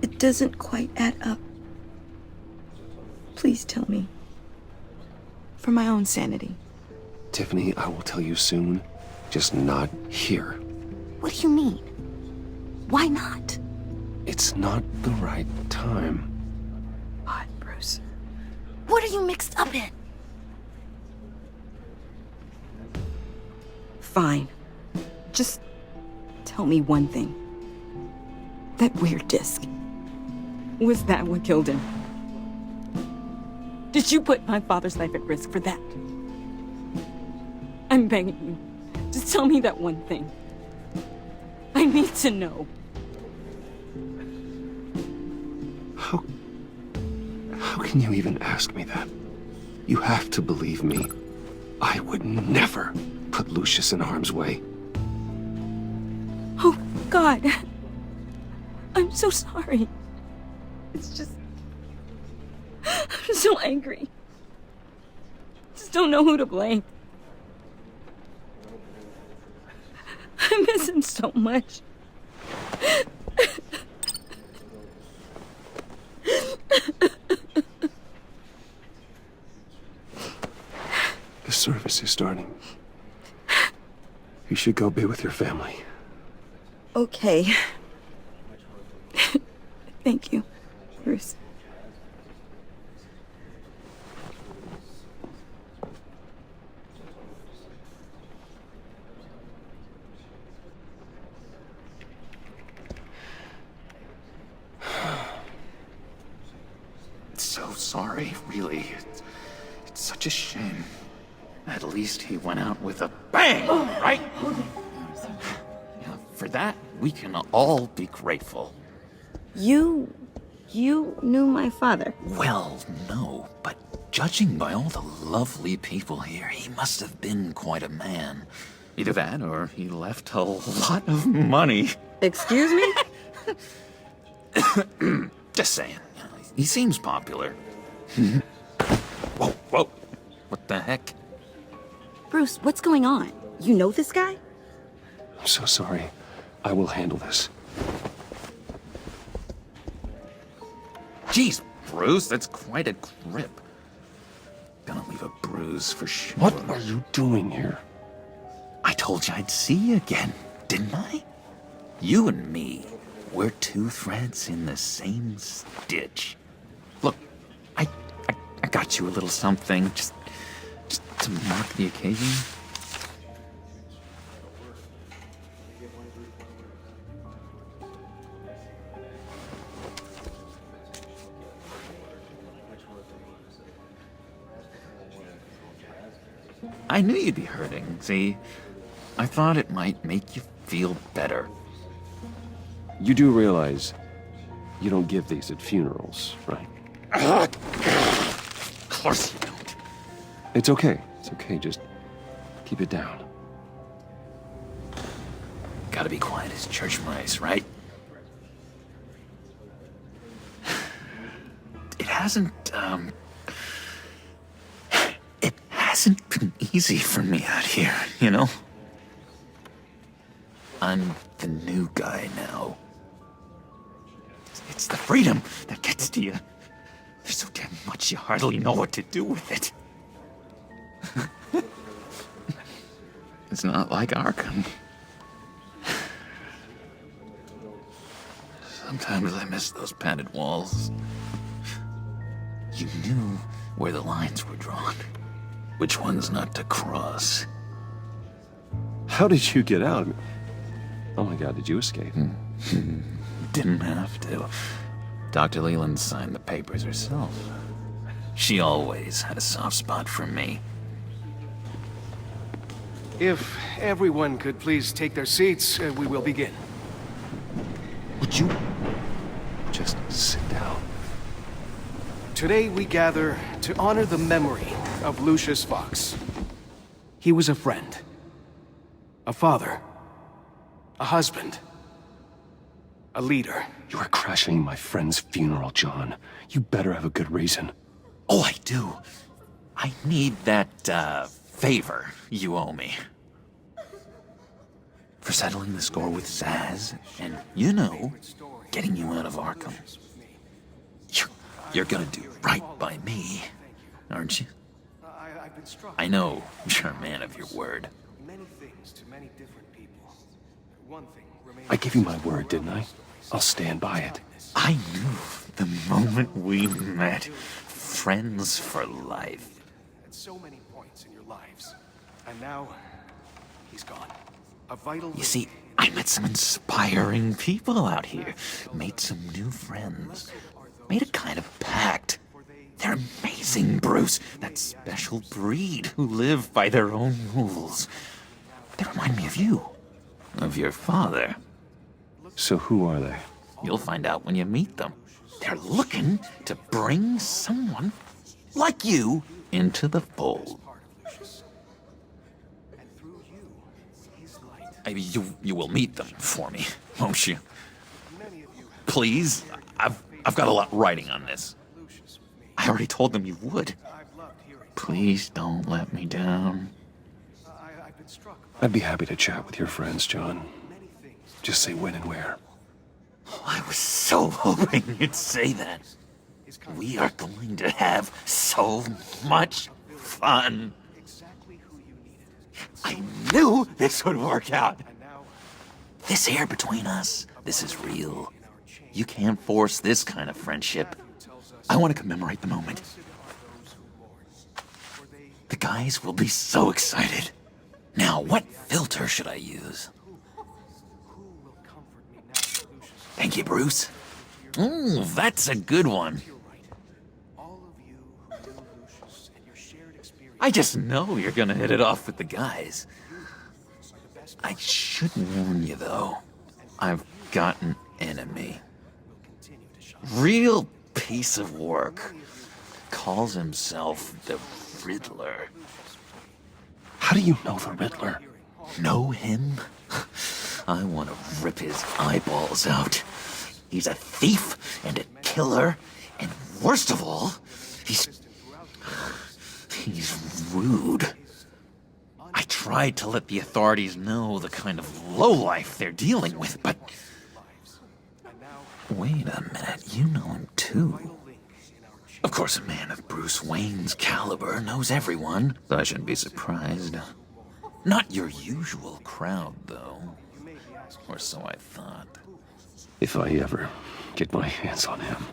It doesn't quite add up. Please tell me. For my own sanity. Tiffany, I will tell you soon, just not here. What do you mean? Why not? It's not the right time. God, Bruce. What are you mixed up in? Fine. Just tell me one thing. That weird disc. Was that what killed him? Did you put my father's life at risk for that? I'm begging you. Just tell me that one thing. I need to know. How can you even ask me that? You have to believe me. I would never put Lucius in harm's way. Oh, God. I'm so sorry. It's just... I'm so angry. Just don't know who to blame. I miss him so much. The service is starting. You should go be with your family. Okay. Thank you, Bruce. So sorry, really. It's such a shame. At least he went out with a bang, right? Yeah, for that, we can all be grateful. You knew my father? Well, no, but judging by all the lovely people here, he must have been quite a man. Either that, or he left a lot of money. Excuse me? Just saying. He seems popular. Whoa, whoa. What the heck? Bruce, what's going on? You know this guy? I'm so sorry. I will handle this. Jeez, Bruce, that's quite a grip. Gonna leave a bruise for sure. What are you doing here? I told you I'd see you again, didn't I? You and me, we're two threads in the same stitch. Look, I got you a little something, just to mark the occasion. I knew you'd be hurting, see? I thought it might make you feel better. You do realize you don't give these at funerals, right? Of course you don't. It's okay. It's okay. Just keep it down. Gotta be quiet as church mice, right? It hasn't been easy for me out here, you know? I'm the new guy now. It's the freedom that gets to you. There's so damn much you hardly know what to do with it. It's not like Arkham. Sometimes I miss those padded walls. You knew where the lines were drawn. Which ones not to cross. How did you get out? Oh my God, did you escape? Didn't have to. Dr. Leland signed the papers herself. She always had a soft spot for me. If everyone could please take their seats, we will begin. Would you just sit down? Today we gather to honor the memory of Lucius Fox. He was a friend, a father, a husband, a leader. You are crashing my friend's funeral, John. You better have a good reason. Oh, I do. I need that, favor you owe me. For settling the score with Zsasz, and, you know, getting you out of Arkham. You're gonna do right by me, aren't you? I know you're a man of your word. I gave you my word, didn't I? I'll stand by it. I knew the moment we met. Friends for life. At so many points in your lives. And now, he's gone. A vital... You see, I met some inspiring people out here. Made some new friends. Made a kind of pact. They're amazing, Bruce. That special breed who live by their own rules. They remind me of you. Of your father. So who are they? You'll find out when you meet them. They're looking to bring someone like you into the fold. You will meet them for me, won't you? Please? I've got a lot riding on this. I already told them you would. Please don't let me down. I'd be happy to chat with your friends, John. Just say when and where. Oh, I was so hoping you'd say that. We are going to have so much fun. I knew this would work out. This air between us, this is real. You can't force this kind of friendship. I want to commemorate the moment. The guys will be so excited. Now, what filter should I use? Thank you, Bruce. Ooh, that's a good one. I just know you're gonna hit it off with the guys. I should warn you, though. I've got an enemy. Real piece of work. Calls himself the Riddler. How do you know the Riddler? Know him? I want to rip his eyeballs out. He's a thief and a killer, and worst of all, He's rude. I tried to let the authorities know the kind of lowlife they're dealing with, but... Wait a minute, you know him too. Of course, a man of Bruce Wayne's caliber knows everyone, so I shouldn't be surprised. Not your usual crowd, though. Or so I thought. If I ever get my hands on him,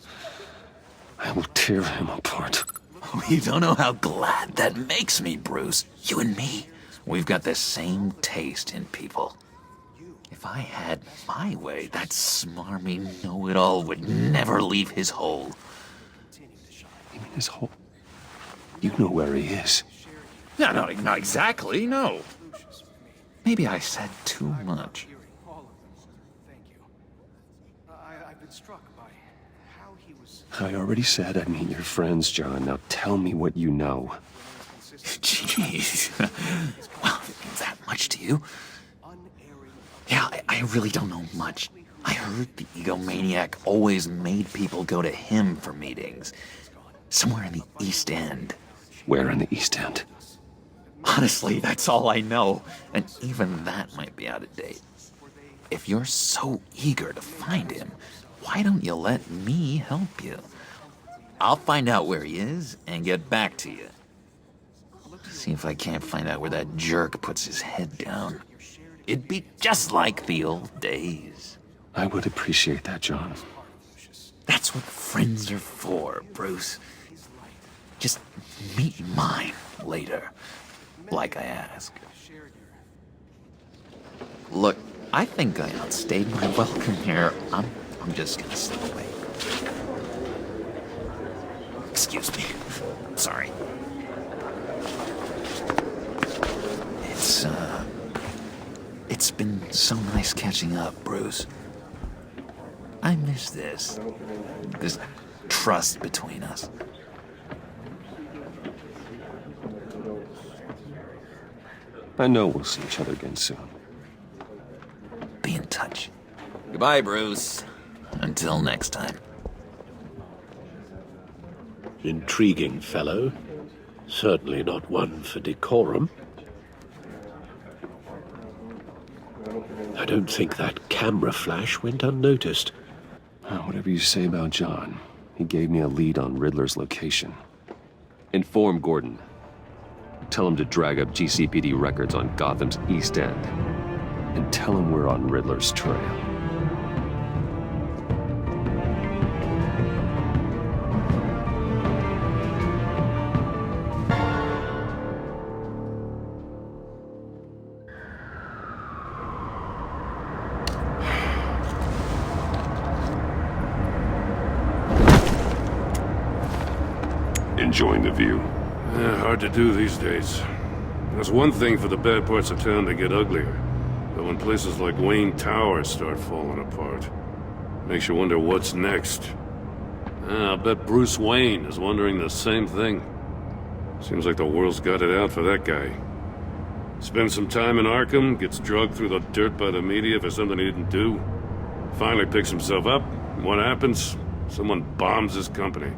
I will tear him apart. Oh, you don't know how glad that makes me, Bruce. You and me, we've got the same taste in people. If I had my way, that smarmy know-it-all would never leave his hole. You mean his hole? You know where he is. No, not exactly, no. Maybe I said too much. I've been struck by how he was... I already said I'd meet your friends, John. Now tell me what you know. Jeez. Well, if it means that much to you. Yeah, I really don't know much. I heard the egomaniac always made people go to him for meetings. Somewhere in the East End. Where in the East End? Honestly, that's all I know. And even that might be out of date. If you're so eager to find him, why don't you let me help you? I'll find out where he is and get back to you. See if I can't find out where that jerk puts his head down. It'd be just like the old days. I would appreciate that, John. That's what friends are for, Bruce. Just meet mine later, like I asked. Look, I think I outstayed my welcome here. I'm just gonna slip away. Excuse me. Sorry. It's been so nice catching up, Bruce. I miss this trust between us. I know we'll see each other again soon. Be in touch. Goodbye, Bruce. Until next time. Intriguing fellow. Certainly not one for decorum. I don't think that camera flash went unnoticed. Whatever you say about John, he gave me a lead on Riddler's location. Inform Gordon. Tell him to drag up GCPD records on Gotham's East End. And tell him we're on Riddler's trail. Enjoying the view? Hard to do these days. There's one thing for the bad parts of town to get uglier. But when places like Wayne Tower start falling apart, makes you wonder what's next. I'll bet Bruce Wayne is wondering the same thing. Seems like the world's got it out for that guy. Spends some time in Arkham, gets drugged through the dirt by the media for something he didn't do. Finally picks himself up, and what happens? Someone bombs his company.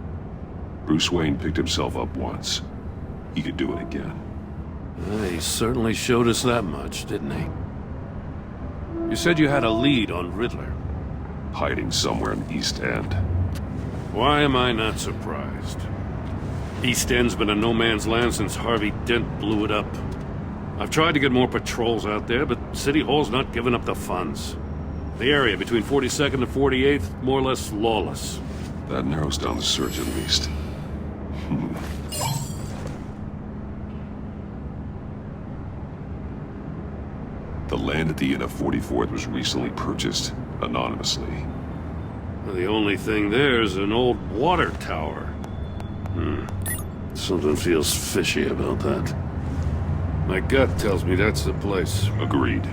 Bruce Wayne picked himself up once. He could do it again. He certainly showed us that much, didn't he? You said you had a lead on Riddler. Hiding somewhere in the East End. Why am I not surprised? East End's been a no-man's land since Harvey Dent blew it up. I've tried to get more patrols out there, but City Hall's not giving up the funds. The area between 42nd and 48th, more or less lawless. That narrows down the search at least. The land at the end of 44th was recently purchased, anonymously. The only thing there is an old water tower. Something feels fishy about that. My gut tells me that's the place. Agreed.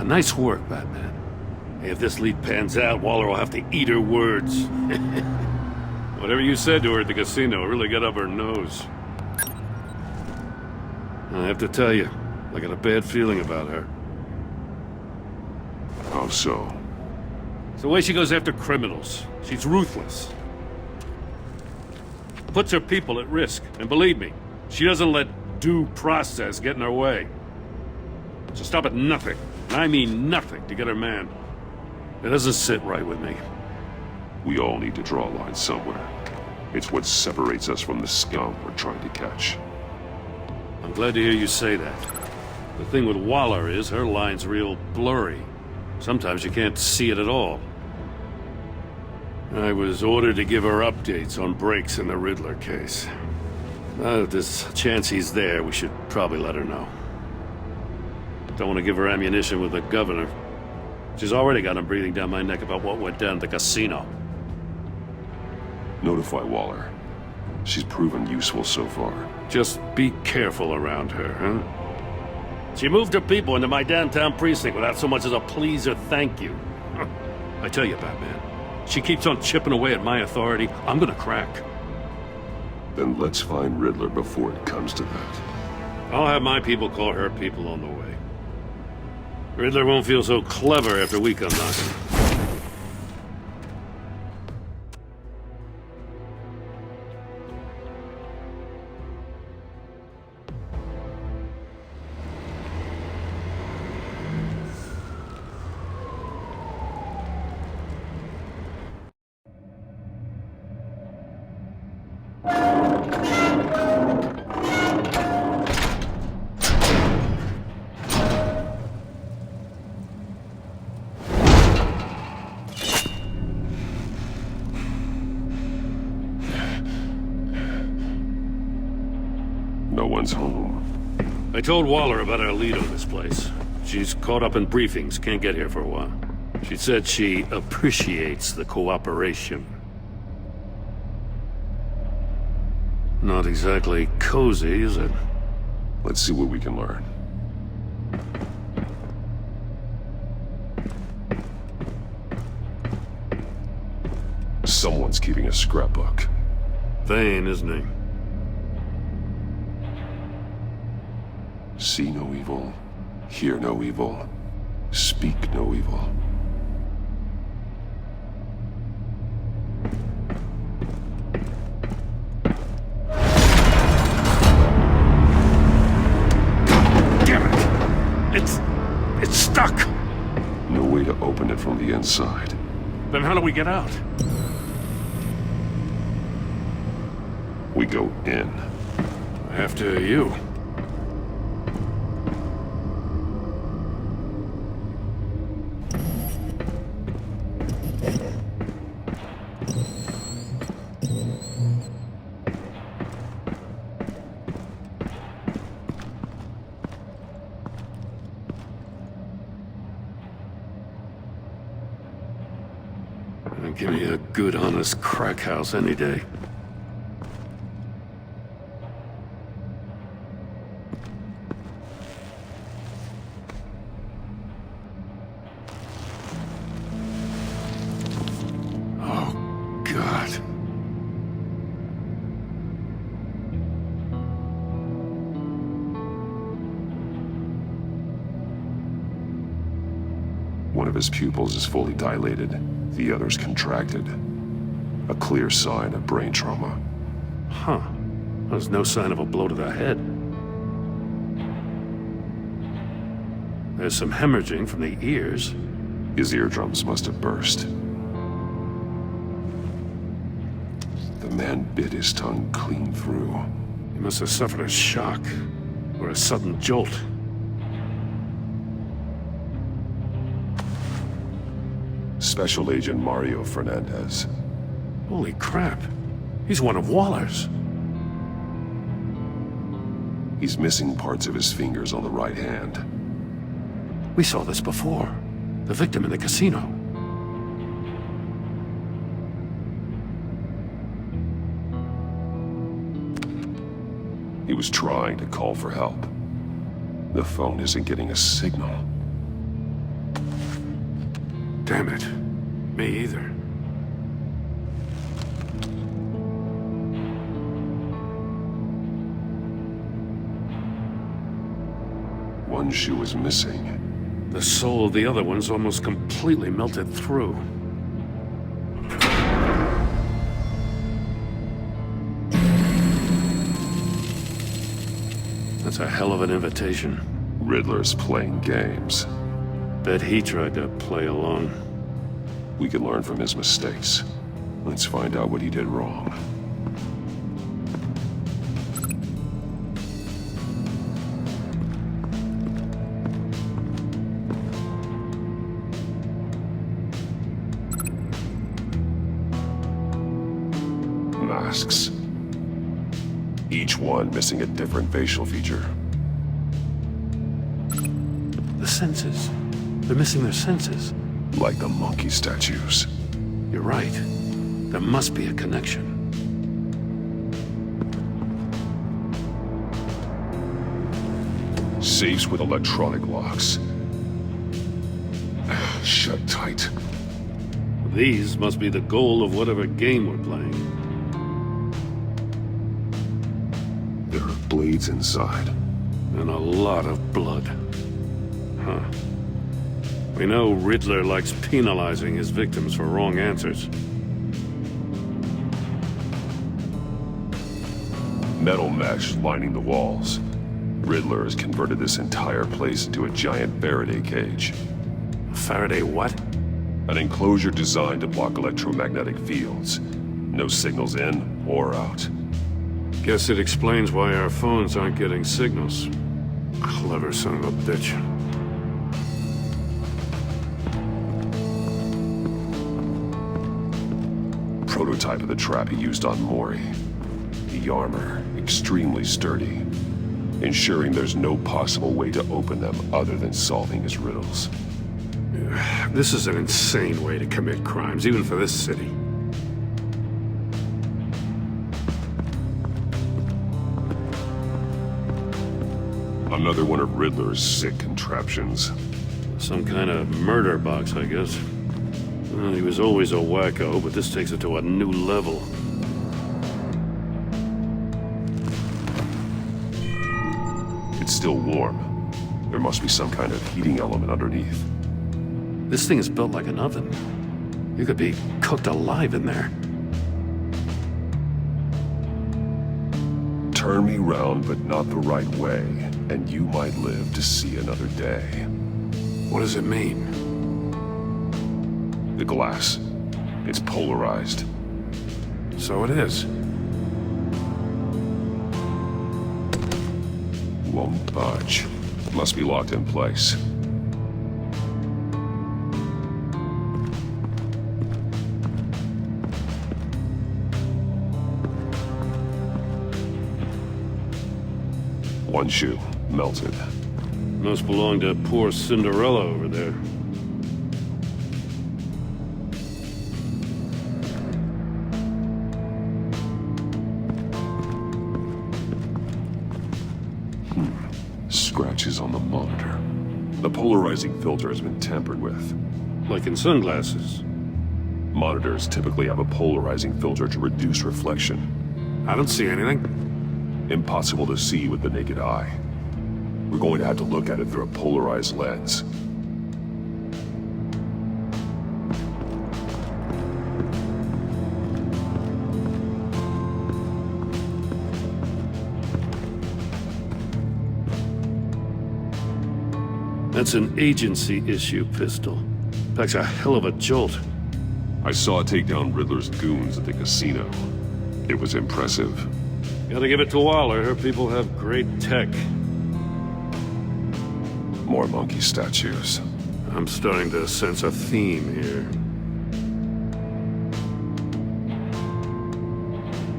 Nice work, Batman. Hey, if this lead pans out, Waller will have to eat her words. Whatever you said to her at the casino really got up her nose. I have to tell you, I got a bad feeling about her. How so? It's the way she goes after criminals. She's ruthless. puts her people at risk. And believe me, she doesn't let due process get in her way. So stop at nothing, and I mean nothing, to get her man. It doesn't sit right with me. We all need to draw a line somewhere. It's what separates us from the scum we're trying to catch. I'm glad to hear you say that. The thing with Waller is her line's real blurry. Sometimes you can't see it at all. I was ordered to give her updates on breaks in the Riddler case. If there's a chance he's there, we should probably let her know. Don't want to give her ammunition with the governor. She's already got him breathing down my neck about what went down at the casino. Notify Waller. She's proven useful so far. Just be careful around her, huh? She moved her people into my downtown precinct without so much as a please or thank you. I tell you, Batman, she keeps on chipping away at my authority, I'm gonna crack. Then let's find Riddler before it comes to that. I'll have my people call her people on the way. Riddler won't feel so clever after we come knocking. No one's home. I told Waller about our lead on this place. She's caught up in briefings, can't get here for a while. She said she appreciates the cooperation. Not exactly cozy, is it? Let's see what we can learn. Someone's keeping a scrapbook. Thane, isn't he? See no evil, hear no evil, speak no evil. Damn it! It's stuck! No way to open it from the inside. Then how do we get out? We go in. After you. Give me a good, honest crack house any day. Oh, God. One of his pupils is fully dilated. The other's contracted. A clear sign of brain trauma. Huh. There's no sign of a blow to the head. There's some hemorrhaging from the ears. His eardrums must have burst. The man bit his tongue clean through. He must have suffered a shock, or a sudden jolt. Special Agent Mario Fernandez. Holy crap. He's one of Waller's. He's missing parts of his fingers on the right hand. We saw this before. The victim in the casino. He was trying to call for help. The phone isn't getting a signal. Damn it. Me either. One shoe is missing. The sole of the other one's almost completely melted through. That's a hell of an invitation. Riddler's playing games. Bet he tried to play along. We can learn from his mistakes. Let's find out what he did wrong. Masks. Each one missing a different facial feature. The senses. They're missing their senses. Like the monkey statues. You're right. There must be a connection. Safes with electronic locks. Shut tight. These must be the goal of whatever game we're playing. There are blades inside. And a lot of blood. Huh. We know Riddler likes penalizing his victims for wrong answers. Metal mesh lining the walls. Riddler has converted this entire place into a giant Faraday cage. Faraday what? An enclosure designed to block electromagnetic fields. No signals in or out. Guess it explains why our phones aren't getting signals. Clever son of a bitch. Prototype of the trap he used on Mori. The armor, extremely sturdy, ensuring there's no possible way to open them other than solving his riddles. This is an insane way to commit crimes, even for this city. Another one of Riddler's sick contraptions. Some kind of murder box, I guess. Well, he was always a wacko, but this takes it to a new level. It's still warm. There must be some kind of heating element underneath. This thing is built like an oven. You could be cooked alive in there. Turn me round, but not the right way, and you might live to see another day. What does it mean? The glass. It's polarized. So it is. Won't budge. Must be locked in place. One shoe, melted. Must belong to poor Cinderella over there. Scratches on the monitor. The polarizing filter has been tampered with. Like in sunglasses. Monitors typically have a polarizing filter to reduce reflection. I don't see anything. Impossible to see with the naked eye. We're going to have to look at it through a polarized lens. That's an agency issue pistol. Packs a hell of a jolt. I saw it take down Riddler's goons at the casino. It was impressive. Gotta give it to Waller. Her people have great tech. More monkey statues. I'm starting to sense a theme here.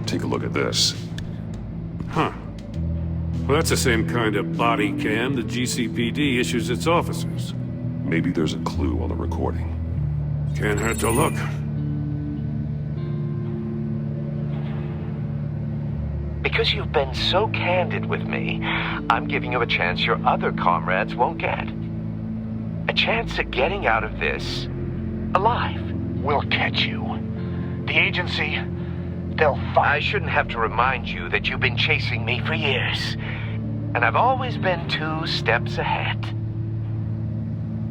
Take a look at this. Huh. Well, that's the same kind of body cam the GCPD issues its officers. Maybe there's a clue on the recording. Can't hurt to look. Because you've been so candid with me, I'm giving you a chance your other comrades won't get. A chance at getting out of this alive. We'll catch you. The agency, they'll find... I shouldn't have to remind you that you've been chasing me for years. And I've always been 2 steps ahead.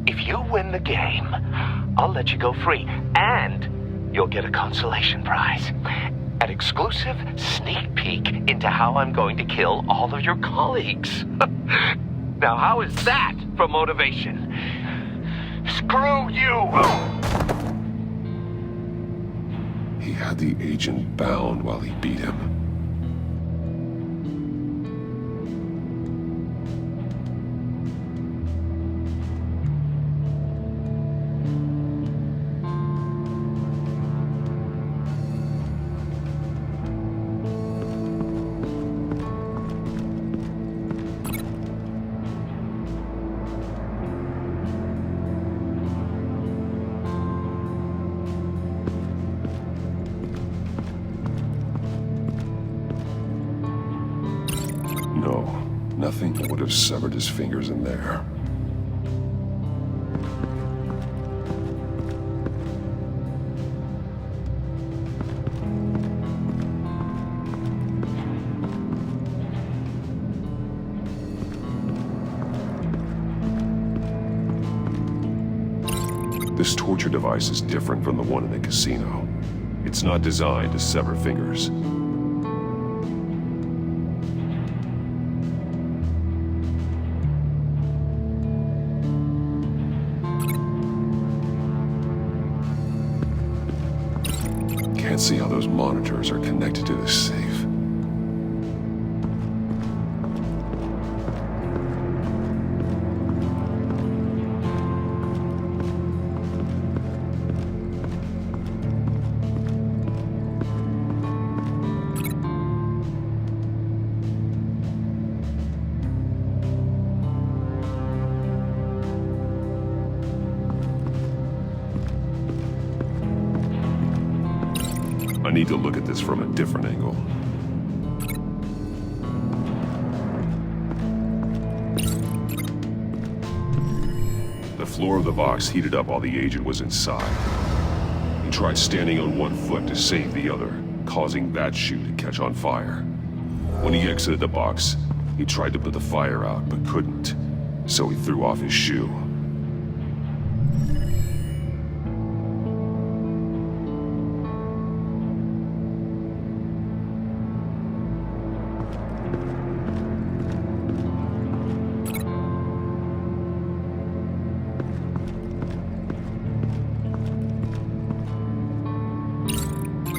If you win the game, I'll let you go free. And you'll get a consolation prize. An exclusive sneak peek into how I'm going to kill all of your colleagues. Now, how is that for motivation? Screw you! He had the agent bound while he beat him. No, nothing that would have severed his fingers in there. This torture device is different from the one in the casino. It's not designed to sever fingers. Can't see how those monitors are connected to this safe. I need to look at this from a different angle. The floor of the box heated up while the agent was inside. He tried standing on one foot to save the other, causing that shoe to catch on fire. When he exited the box, he tried to put the fire out, but couldn't, so he threw off his shoe.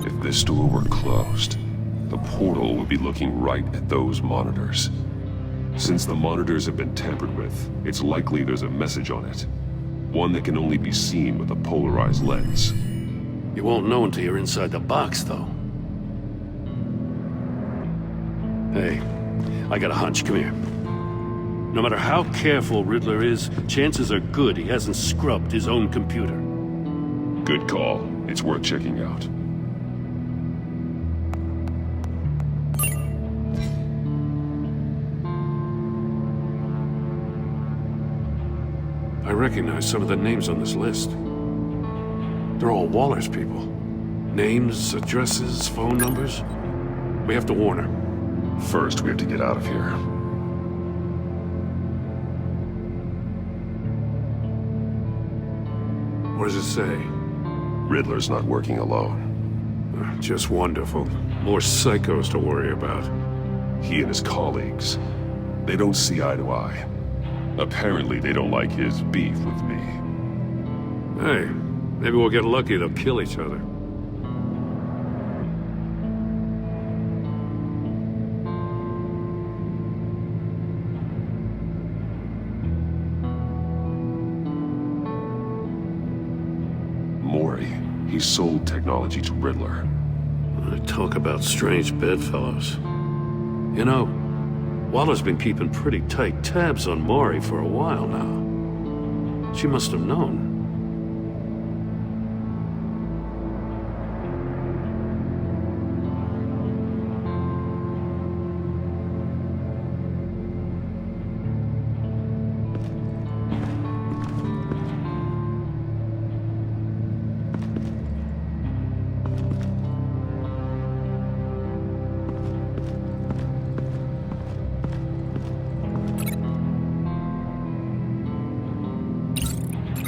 If this door were closed, the portal would be looking right at those monitors. Since the monitors have been tampered with, it's likely there's a message on it. One that can only be seen with a polarized lens. You won't know until you're inside the box, though. Hey, I got a hunch. Come here. No matter how careful Riddler is, chances are good he hasn't scrubbed his own computer. Good call. It's worth checking out. I recognize some of the names on this list. They're all Waller's people. Names, addresses, phone numbers. We have to warn her. First, we have to get out of here. What does it say? Riddler's not working alone. Just wonderful. More psychos to worry about. He and his colleagues. They don't see eye to eye. Apparently, they don't like his beef with me. Hey, maybe we'll get lucky. They'll kill each other. Mori. He sold technology to Riddler. Talk about strange bedfellows. You know, Waller's been keeping pretty tight tabs on Mori for a while now. She must have known.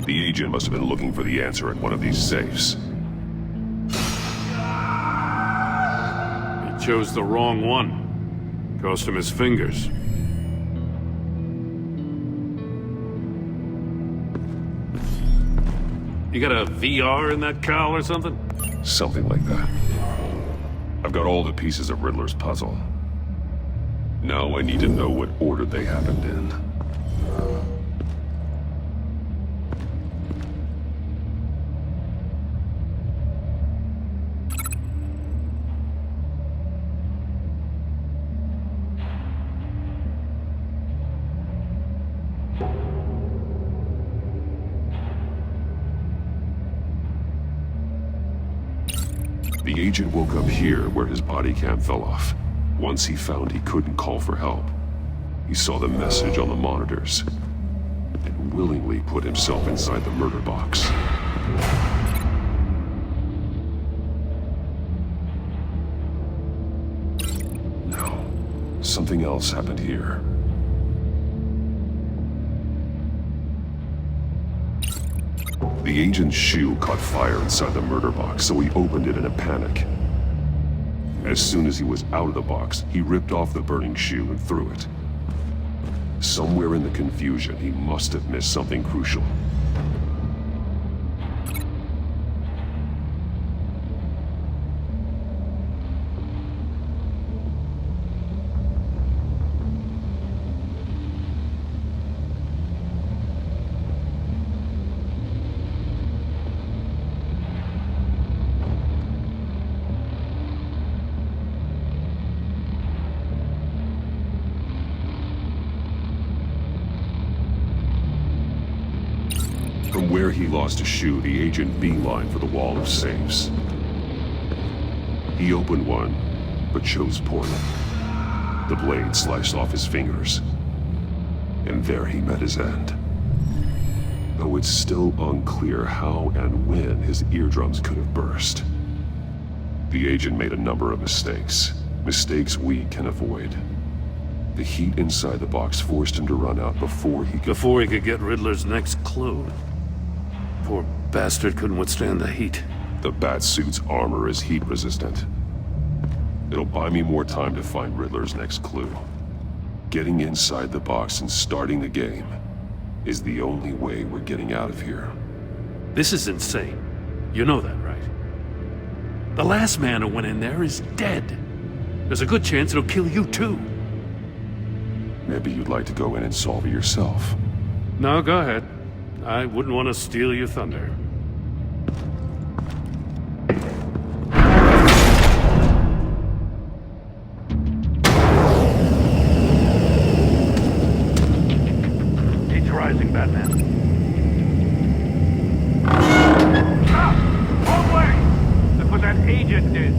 The agent must have been looking for the answer at one of these safes. Chose the wrong one. Cost him his fingers. You got a VR in that cowl or something? Something like that. I've got all the pieces of Riddler's puzzle. Now I need to know what order they happened in. The agent woke up here where his body cam fell off. Once he found he couldn't call for help, he saw the message on the monitors and willingly put himself inside the murder box. Now, something else happened here. The agent's shoe caught fire inside the murder box, so he opened it in a panic. As soon as he was out of the box, he ripped off the burning shoe and threw it. Somewhere in the confusion, he must have missed something crucial. From where he lost a shoe, the agent beelined for the wall of safes. He opened one, but chose poorly. The blade sliced off his fingers, and there he met his end. Though it's still unclear how and when his eardrums could have burst. The agent made a number of mistakes. Mistakes we can avoid. The heat inside the box forced him to run out before he could get Riddler's next clue. Poor bastard couldn't withstand the heat. The Batsuit's armor is heat resistant. It'll buy me more time to find Riddler's next clue. Getting inside the box and starting the game is the only way we're getting out of here. This is insane. You know that, right? The last man who went in there is dead. There's a good chance it'll kill you too. Maybe you'd like to go in and solve it yourself. No, go ahead. I wouldn't want to steal your thunder. Heat's rising, Batman. Wrong way! That's what that agent did.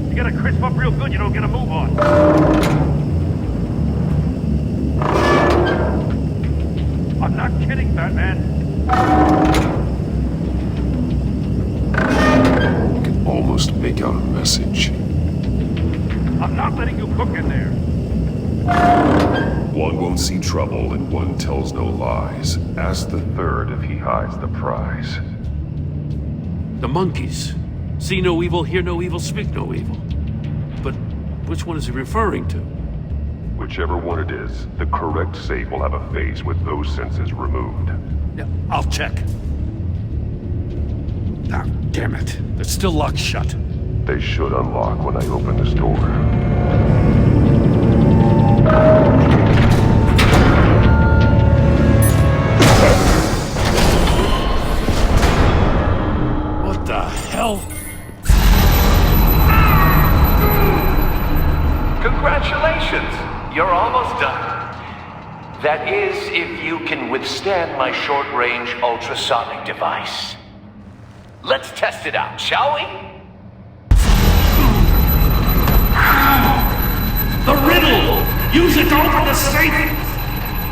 You gotta crisp up real good, you don't get a move on. I'm not kidding, Batman. I can almost make out a message. I'm not letting you cook in there. One won't see trouble and one tells no lies. Ask the third if he hides the prize. The monkeys. See no evil, hear no evil, speak no evil. But which one is he referring to? Whichever one it is, the correct safe will have a face with those senses removed. Yeah, I'll check. Ah, damn it. They're still locked shut. They should unlock when I open this door. What the hell? Congratulations! You're almost done. That is, if you can withstand my short-range ultrasonic device. Let's test it out, shall we? The riddle! Use it to open the safe!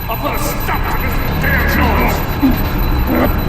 I'll put a stop to this damn noise!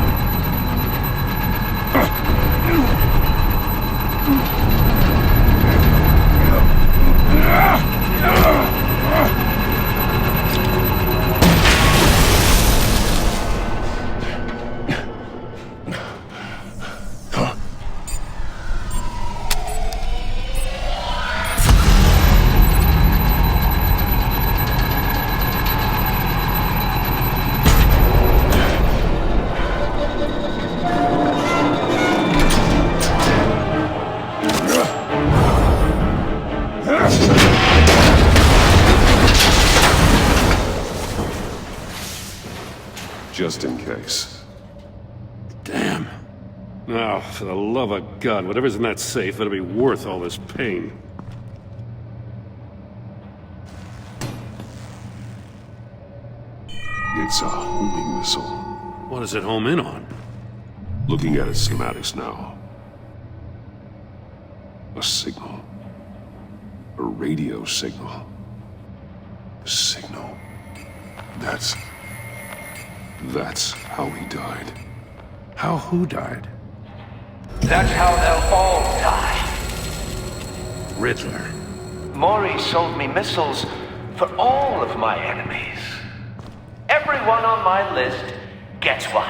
just in case. Damn. Now, for the love of God, whatever's in that safe better be worth all this pain. It's a homing missile. What does it home in on? Looking at its schematics now. A signal. A radio signal. A signal. That's how he died. How who died? That's how they'll all die. Riddler. Maury sold me missiles for all of my enemies. Everyone on my list gets one.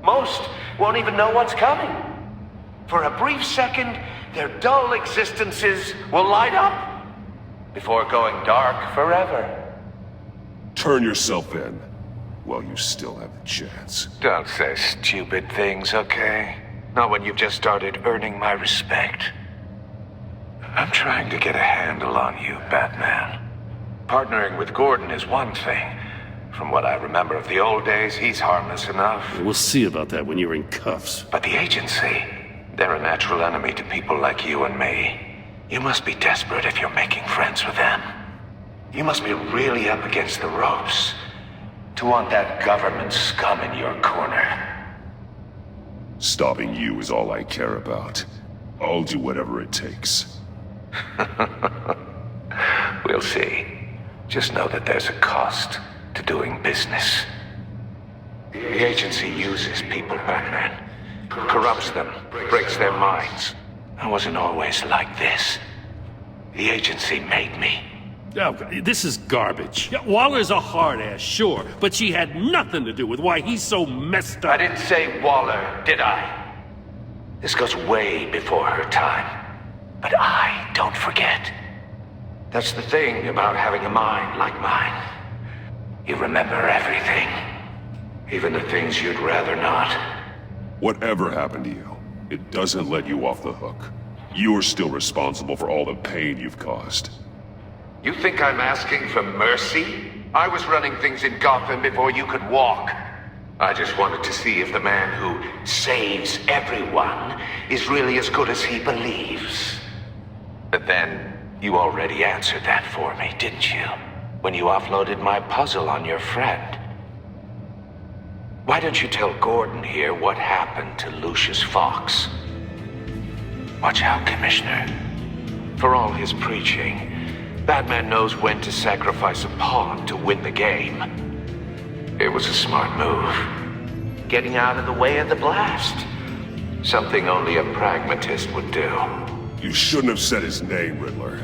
Most won't even know what's coming. For a brief second, their dull existences will light up before going dark forever. Turn yourself in while you still have the chance. Don't say stupid things, okay? Not when you've just started earning my respect. I'm trying to get a handle on you, Batman. Partnering with Gordon is one thing. From what I remember of the old days, he's harmless enough. We'll see about that when you're in cuffs. But the agency, they're a natural enemy to people like you and me. You must be desperate if you're making friends with them. You must be really up against the ropes to want that government scum in your corner. Stopping you is all I care about. I'll do whatever it takes. We'll see. Just know that there's a cost to doing business. The agency uses people, Batman. Corrupts them, breaks their minds. I wasn't always like this. The agency made me. Oh, this is garbage. Yeah, Waller's a hard ass, sure, but she had nothing to do with why he's so messed up. I didn't say Waller, did I? This goes way before her time. But I don't forget. That's the thing about having a mind like mine. You remember everything. Even the things you'd rather not. Whatever happened to you, it doesn't let you off the hook. You're still responsible for all the pain you've caused. You think I'm asking for mercy? I was running things in Gotham before you could walk. I just wanted to see if the man who saves everyone is really as good as he believes. But then, you already answered that for me, didn't you? When you offloaded my puzzle on your friend. Why don't you tell Gordon here what happened to Lucius Fox? Watch out, Commissioner. For all his preaching, Batman knows when to sacrifice a pawn to win the game. It was a smart move. Getting out of the way of the blast. Something only a pragmatist would do. You shouldn't have said his name, Riddler.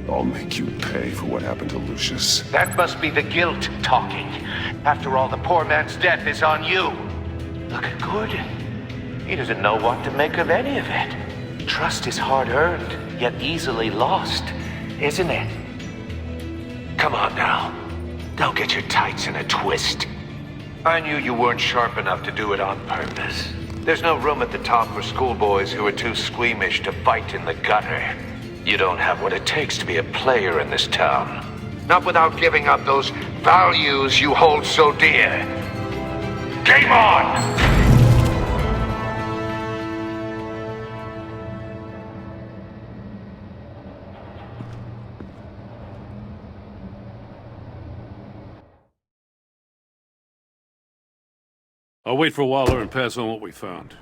I'll make you pay for what happened to Lucius. That must be the guilt talking. After all, the poor man's death is on you. Look at Gordon. He doesn't know what to make of any of it. Trust is hard-earned, yet easily lost, isn't it? Come on now. Don't get your tights in a twist. I knew you weren't sharp enough to do it on purpose. There's no room at the top for schoolboys who are too squeamish to fight in the gutter. You don't have what it takes to be a player in this town. Not without giving up those values you hold so dear. Game on! I'll wait for Waller and pass on what we found.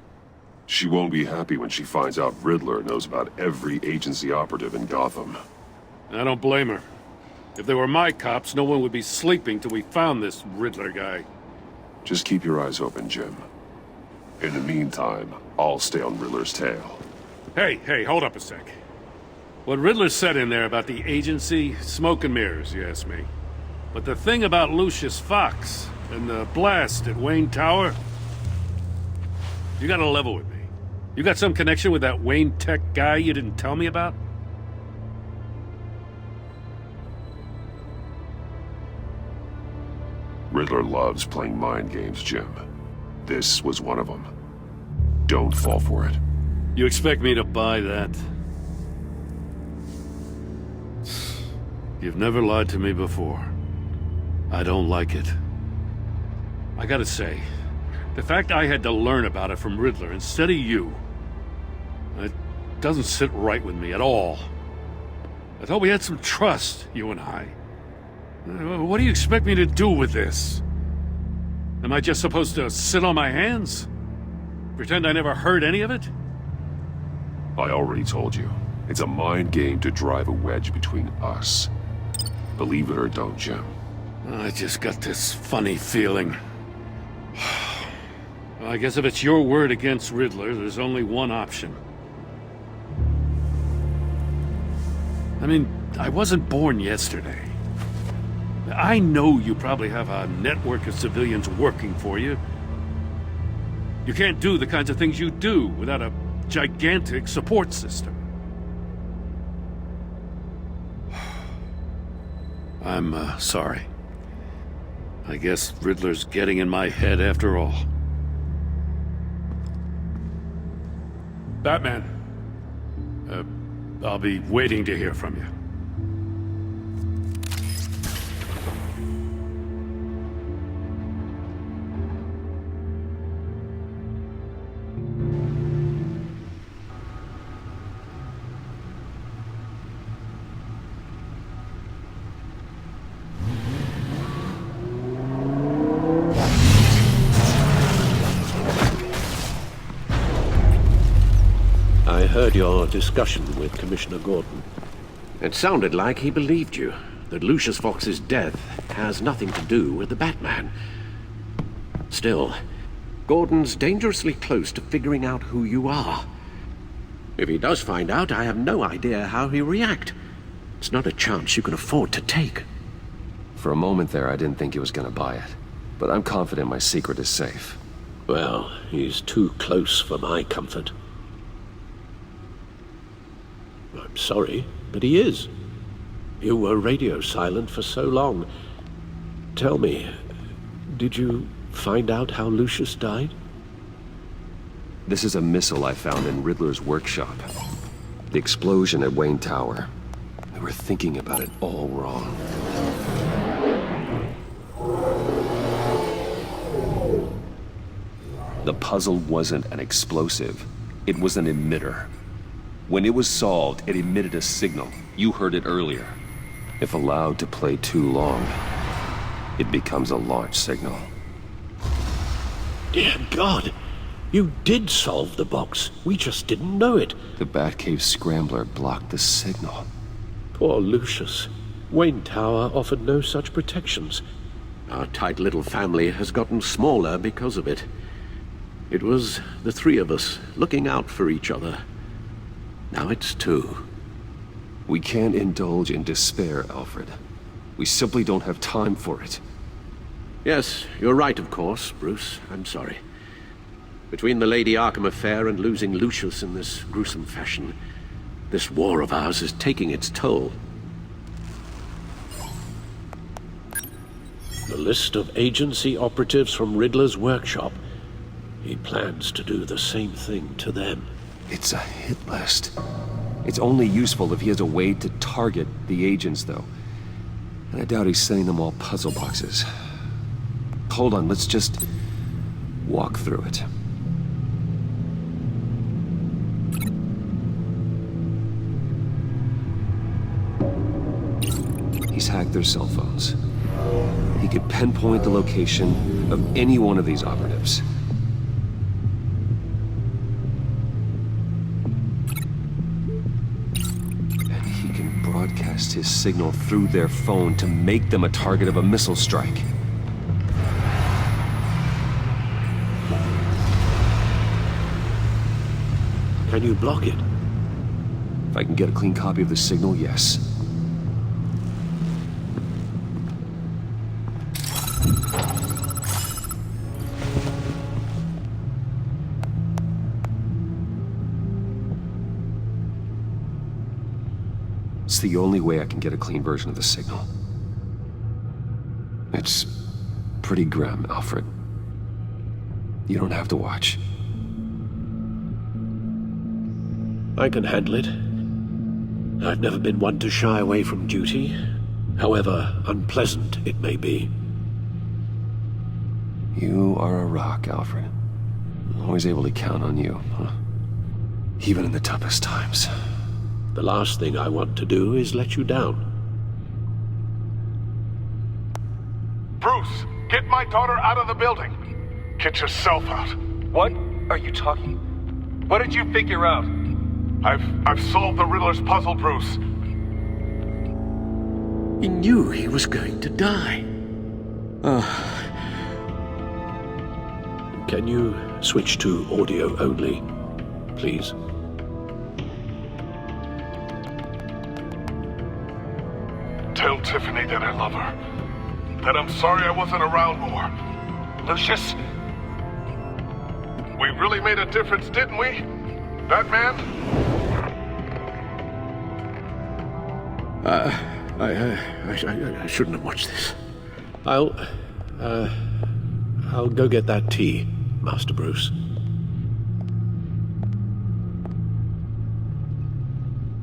She won't be happy when she finds out Riddler knows about every agency operative in Gotham. I don't blame her. If they were my cops, no one would be sleeping till we found this Riddler guy. Just keep your eyes open, Jim. In the meantime, I'll stay on Riddler's tail. Hey, hold up a sec. What Riddler said in there about the agency, smoke and mirrors, you ask me. But the thing about Lucius Fox and the blast at Wayne Tower, you gotta level with me. You got some connection with that Wayne Tech guy you didn't tell me about? Riddler loves playing mind games, Jim. This was one of them. Don't fall for it. You expect me to buy that? You've never lied to me before. I don't like it. I gotta say, the fact I had to learn about it from Riddler instead of you, it doesn't sit right with me at all. I thought we had some trust, you and I. What do you expect me to do with this? Am I just supposed to sit on my hands? Pretend I never heard any of it? I already told you. It's a mind game to drive a wedge between us. Believe it or don't, Jim. I just got this funny feeling. Well, I guess if it's your word against Riddler, there's only one option. I mean, I wasn't born yesterday. I know you probably have a network of civilians working for you. You can't do the kinds of things you do without a gigantic support system. I'm sorry. I guess Riddler's getting in my head after all. Batman. I'll be waiting to hear from you. I heard your discussion with Commissioner Gordon. It sounded like he believed you, that Lucius Fox's death has nothing to do with the Batman. Still, Gordon's dangerously close to figuring out who you are. If he does find out, I have no idea how he'll react. It's not a chance you can afford to take. For a moment there, I didn't think he was gonna buy it. But I'm confident my secret is safe. Well, he's too close for my comfort. I'm sorry, but he is. You were radio silent for so long. Tell me, did you find out how Lucius died? This is a missile I found in Riddler's workshop. The explosion at Wayne Tower. We were thinking about it all wrong. The puzzle wasn't an explosive. It was an emitter. When it was solved, it emitted a signal. You heard it earlier. If allowed to play too long, it becomes a launch signal. Dear God! You did solve the box. We just didn't know it. The Batcave Scrambler blocked the signal. Poor Lucius. Wayne Tower offered no such protections. Our tight little family has gotten smaller because of it. It was the three of us looking out for each other. Now it's two. We can't indulge in despair, Alfred. We simply don't have time for it. Yes, you're right, of course, Bruce. I'm sorry. Between the Lady Arkham affair and losing Lucius in this gruesome fashion, this war of ours is taking its toll. The list of agency operatives from Riddler's workshop. He plans to do the same thing to them. It's a hit list. It's only useful if he has a way to target the agents, though. And I doubt he's sending them all puzzle boxes. Hold on, let's just walk through it. He's hacked their cell phones. He could pinpoint the location of any one of these operatives. And he can broadcast his signal through their phone to make them a target of a missile strike. Can you block it? If I can get a clean copy of the signal, yes. It's the only way I can get a clean version of the signal. It's pretty grim, Alfred. You don't have to watch. I can handle it. I've never been one to shy away from duty, however unpleasant it may be. You are a rock, Alfred. Always able to count on you, huh? Even in the toughest times. The last thing I want to do is let you down. Bruce, get my daughter out of the building. Get yourself out. What are you talking? What did you figure out? I've solved the Riddler's puzzle, Bruce. He knew he was going to die. Can you switch to audio only, please? Tell Tiffany that I love her. That I'm sorry I wasn't around more. Lucius? We really made a difference, didn't we? Batman? I shouldn't have watched this. I'll go get that tea, Master Bruce.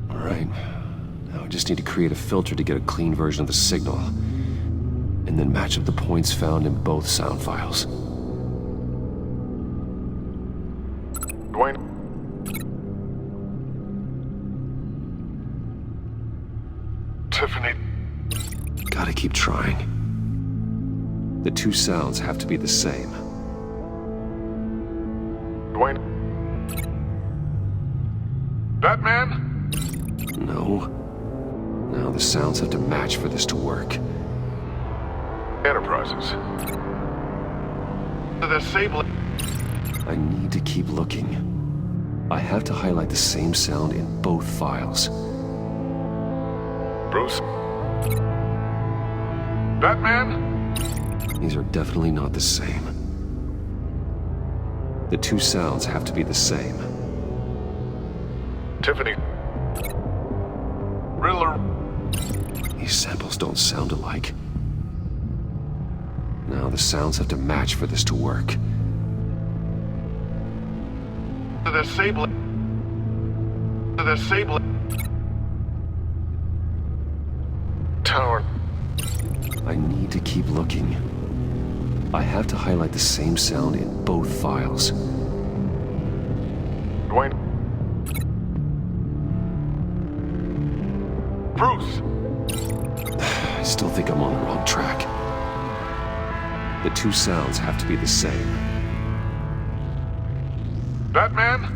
All right. Now I just need to create a filter to get a clean version of the signal. And then match up the points found in both sound files. Dwayne? Tiffany? Gotta keep trying. The two sounds have to be the same. Dwayne? Batman? No. Now the sounds have to match for this to work. Enterprises. The Sable. I need to keep looking. I have to highlight the same sound in both files. Bruce? Batman? These are definitely not the same. The two sounds have to be the same. Tiffany. Riddler. These samples don't sound alike. Now the sounds have to match for this to work. The Sable. The Sable. Tower. I need to keep looking. I have to highlight the same sound in both files. Dwayne. Bruce! I still think I'm on the wrong track. The two sounds have to be the same. Batman?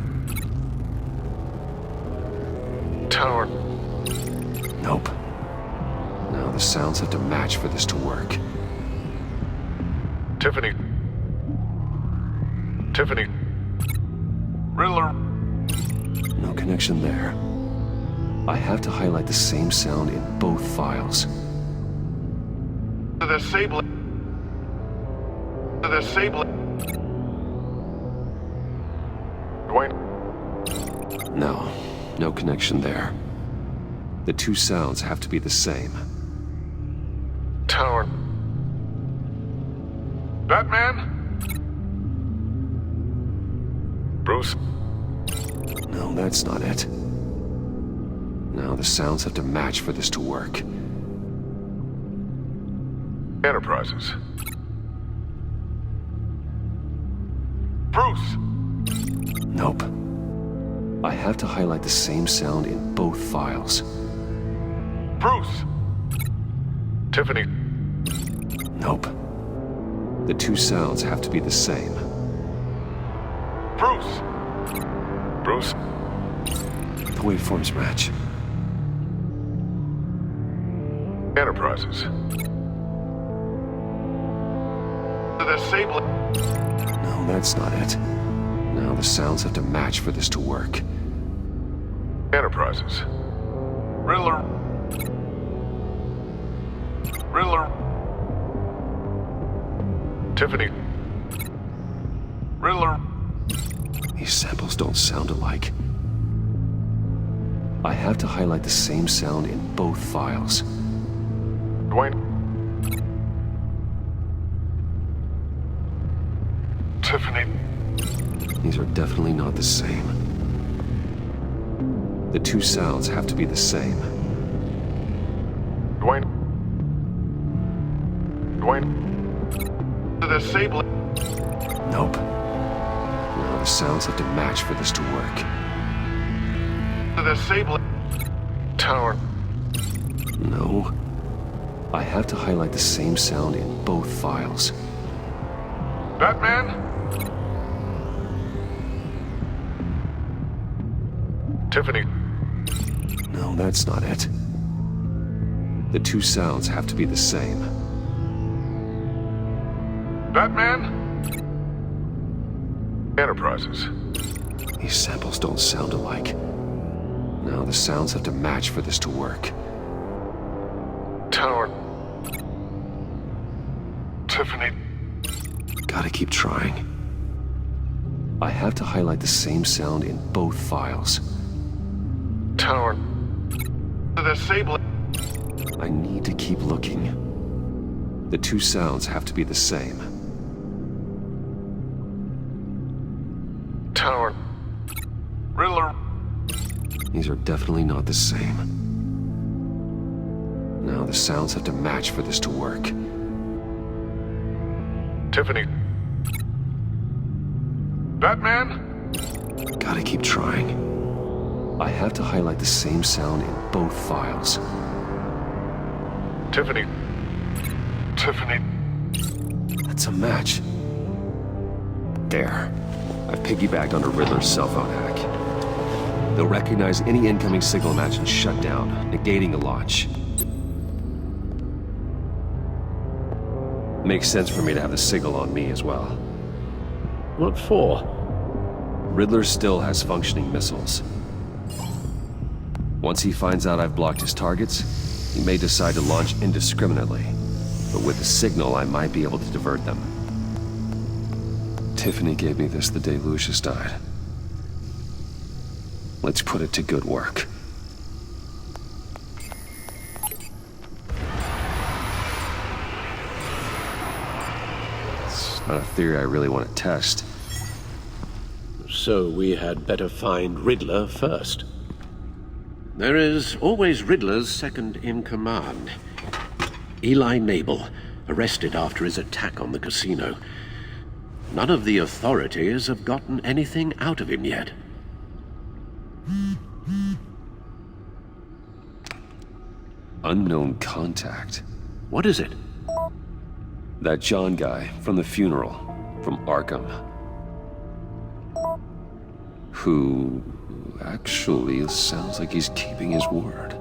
Tower. Nope. Now the sounds have to match for this to work. Tiffany. Tiffany. Riddler. No connection there. I have to highlight the same sound in both files. The Sable. The Sable. Dwayne. No connection there. The two sounds have to be the same. Tower. Batman? Bruce? No, that's not it. Now the sounds have to match for this to work. Enterprises. Bruce! Nope. I have to highlight the same sound in both files. Bruce! Tiffany. Nope. The two sounds have to be the same. Bruce! Bruce? The waveforms match. Enterprises. The Sable. No, that's not it. Now the sounds have to match for this to work. Enterprises. Riddler. Riddler. Tiffany. Riddler. These samples don't sound alike. I have to highlight the same sound in both files. Dwayne. Tiffany. These are definitely not the same. The two sounds have to be the same. Dwayne. Dwayne. The disabling... Nope. Now the sounds have to match for this to work. The disabling... Tower. No. I have to highlight the same sound in both files. Batman? Tiffany. No, that's not it. The two sounds have to be the same. Batman? Enterprises. These samples don't sound alike. Now the sounds have to match for this to work. Tower. Tiffany. Gotta keep trying. I have to highlight the same sound in both files. Tower. The disabling... I need to keep looking. The two sounds have to be the same. Tower. Riddler. These are definitely not the same. Now the sounds have to match for this to work. Tiffany. Batman? Gotta keep trying. I have to highlight the same sound in both files. Tiffany. Tiffany. That's a match. There. I've piggybacked onto Riddler's cell phone hack. They'll recognize any incoming signal match and shut down, negating the launch. Makes sense for me to have the signal on me as well. What for? Riddler still has functioning missiles. Once he finds out I've blocked his targets, he may decide to launch indiscriminately. But with the signal, I might be able to divert them. Tiffany gave me this the day Lucius died. Let's put it to good work. It's not a theory I really want to test. So we had better find Riddler first. There is always Riddler's second in command. Eli Nabel, arrested after his attack on the casino. None of the authorities have gotten anything out of him yet. Unknown contact. What is it? That John guy from the funeral, from Arkham. Who actually sounds like he's keeping his word.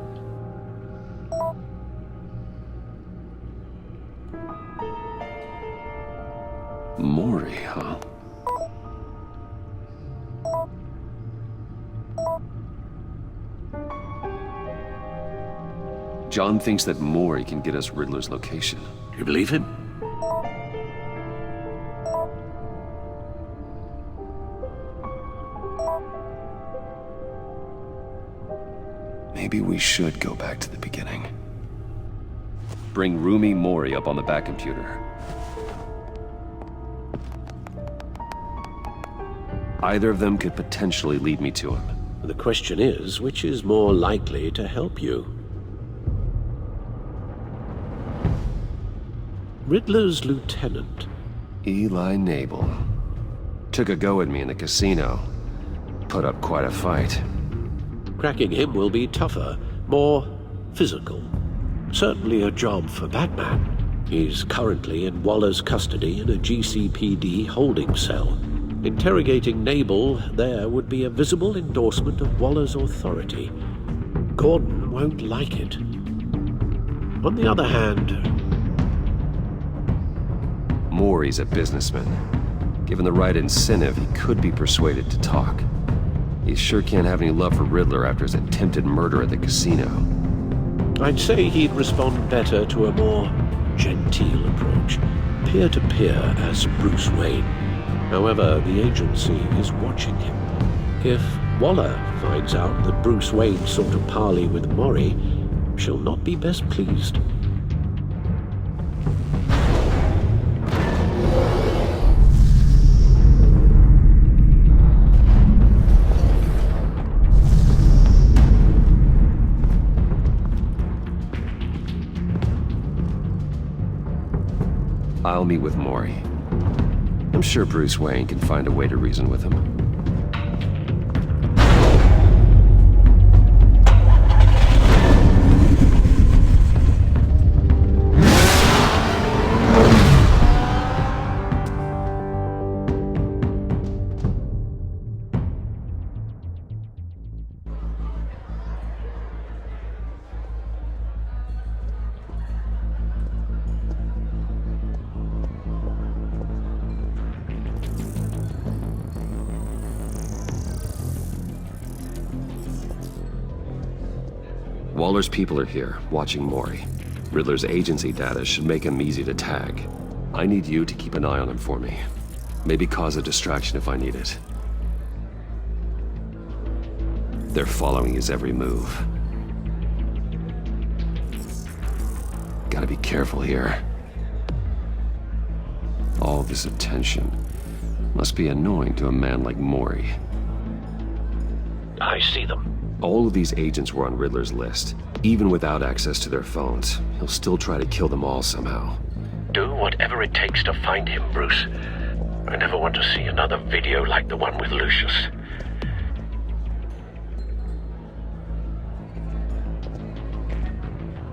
Mori, huh? John thinks that Mori can get us Riddler's location. You believe him? Maybe we should go back to the beginning. Bring Rumi Mori up on the back computer. Either of them could potentially lead me to him. The question is, which is more likely to help you? Riddler's lieutenant. Eli Nabel. Took a go at me in the casino. Put up quite a fight. Cracking him will be tougher, more physical. Certainly a job for Batman. He's currently in Waller's custody in a GCPD holding cell. Interrogating Nabel there would be a visible endorsement of Waller's authority. Gordon won't like it. On the other hand... Mori's a businessman. Given the right incentive, he could be persuaded to talk. He sure can't have any love for Riddler after his attempted murder at the casino. I'd say he'd respond better to a more genteel approach. Peer-to-peer as Bruce Wayne. However, the agency is watching him. If Waller finds out that Bruce Wayne sought a parley with Mori, she'll not be best pleased. I'll meet with Mori. I'm sure Bruce Wayne can find a way to reason with him. Waller's people are here, watching Mori. Riddler's agency data should make him easy to tag. I need you to keep an eye on him for me. Maybe cause a distraction if I need it. They're following his every move. Gotta be careful here. All this attention must be annoying to a man like Mori. I see them. All of these agents were on Riddler's list. Even without access to their phones, he'll still try to kill them all somehow. Do whatever it takes to find him, Bruce. I never want to see another video like the one with Lucius.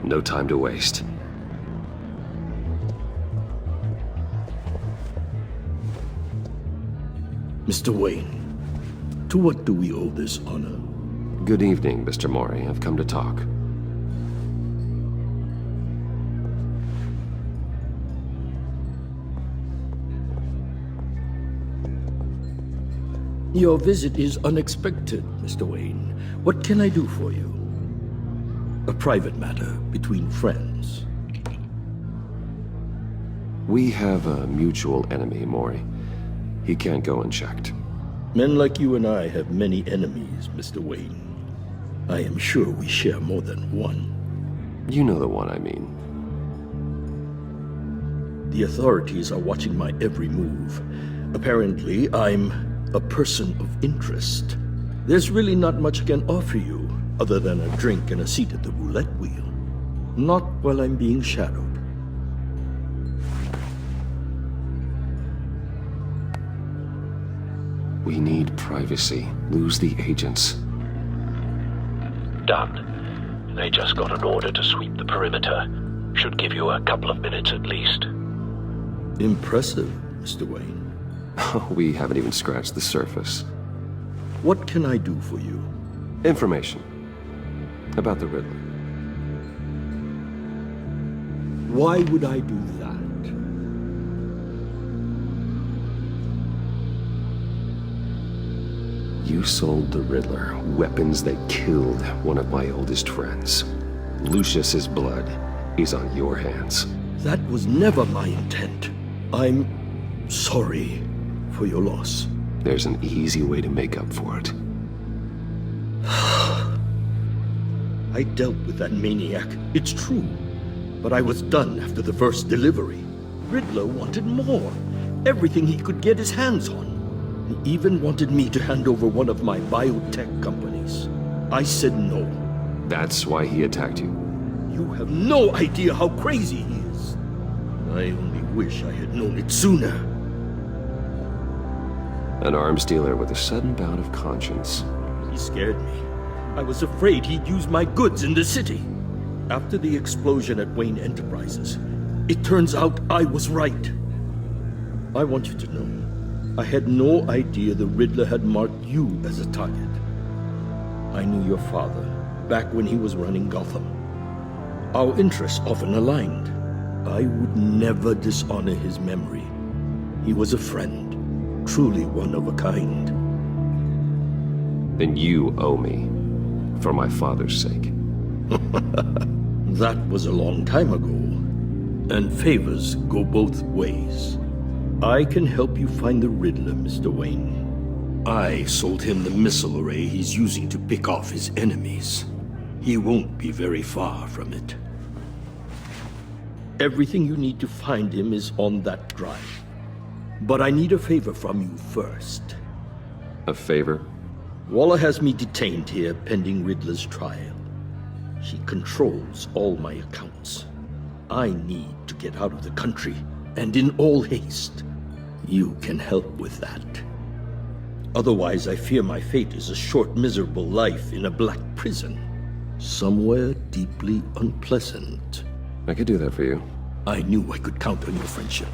No time to waste. Mr. Wayne, to what do we owe this honor? Good evening, Mr. Mori. I've come to talk. Your visit is unexpected, Mr. Wayne. What can I do for you? A private matter between friends. We have a mutual enemy, Mori. He can't go unchecked. Men like you and I have many enemies, Mr. Wayne. I am sure we share more than one. You know the one I mean. The authorities are watching my every move. Apparently, I'm a person of interest. There's really not much I can offer you, other than a drink and a seat at the roulette wheel. Not while I'm being shadowed. We need privacy. Lose the agents. Done. They just got an order to sweep the perimeter. Should give you a couple of minutes at least. Impressive, Mr. Wayne. We haven't even scratched the surface. What can I do for you? Information. About the Riddler. Why would I do that? You sold the Riddler weapons that killed one of my oldest friends. Lucius's blood is on your hands. That was never my intent. I'm sorry for your loss. There's an easy way to make up for it. I dealt with that maniac, it's true. But I was done after the first delivery. Riddler wanted more. Everything he could get his hands on. He even wanted me to hand over one of my biotech companies. I said no. That's why he attacked you? You have no idea how crazy he is. I only wish I had known it sooner. An arms dealer with a sudden bout of conscience. He scared me. I was afraid he'd use my goods in the city. After the explosion at Wayne Enterprises, it turns out I was right. I want you to know, I had no idea the Riddler had marked you as a target. I knew your father back when he was running Gotham. Our interests often aligned. I would never dishonor his memory. He was a friend, truly one of a kind. Then you owe me, for my father's sake. That was a long time ago, and favors go both ways. I can help you find the Riddler, Mr. Wayne. I sold him the missile array he's using to pick off his enemies. He won't be very far from it. Everything you need to find him is on that drive. But I need a favor from you first. A favor? Waller has me detained here pending Riddler's trial. She controls all my accounts. I need to get out of the country, and in all haste. You can help with that. Otherwise, I fear my fate is a short, miserable life in a black prison. Somewhere deeply unpleasant. I could do that for you. I knew I could count on your friendship.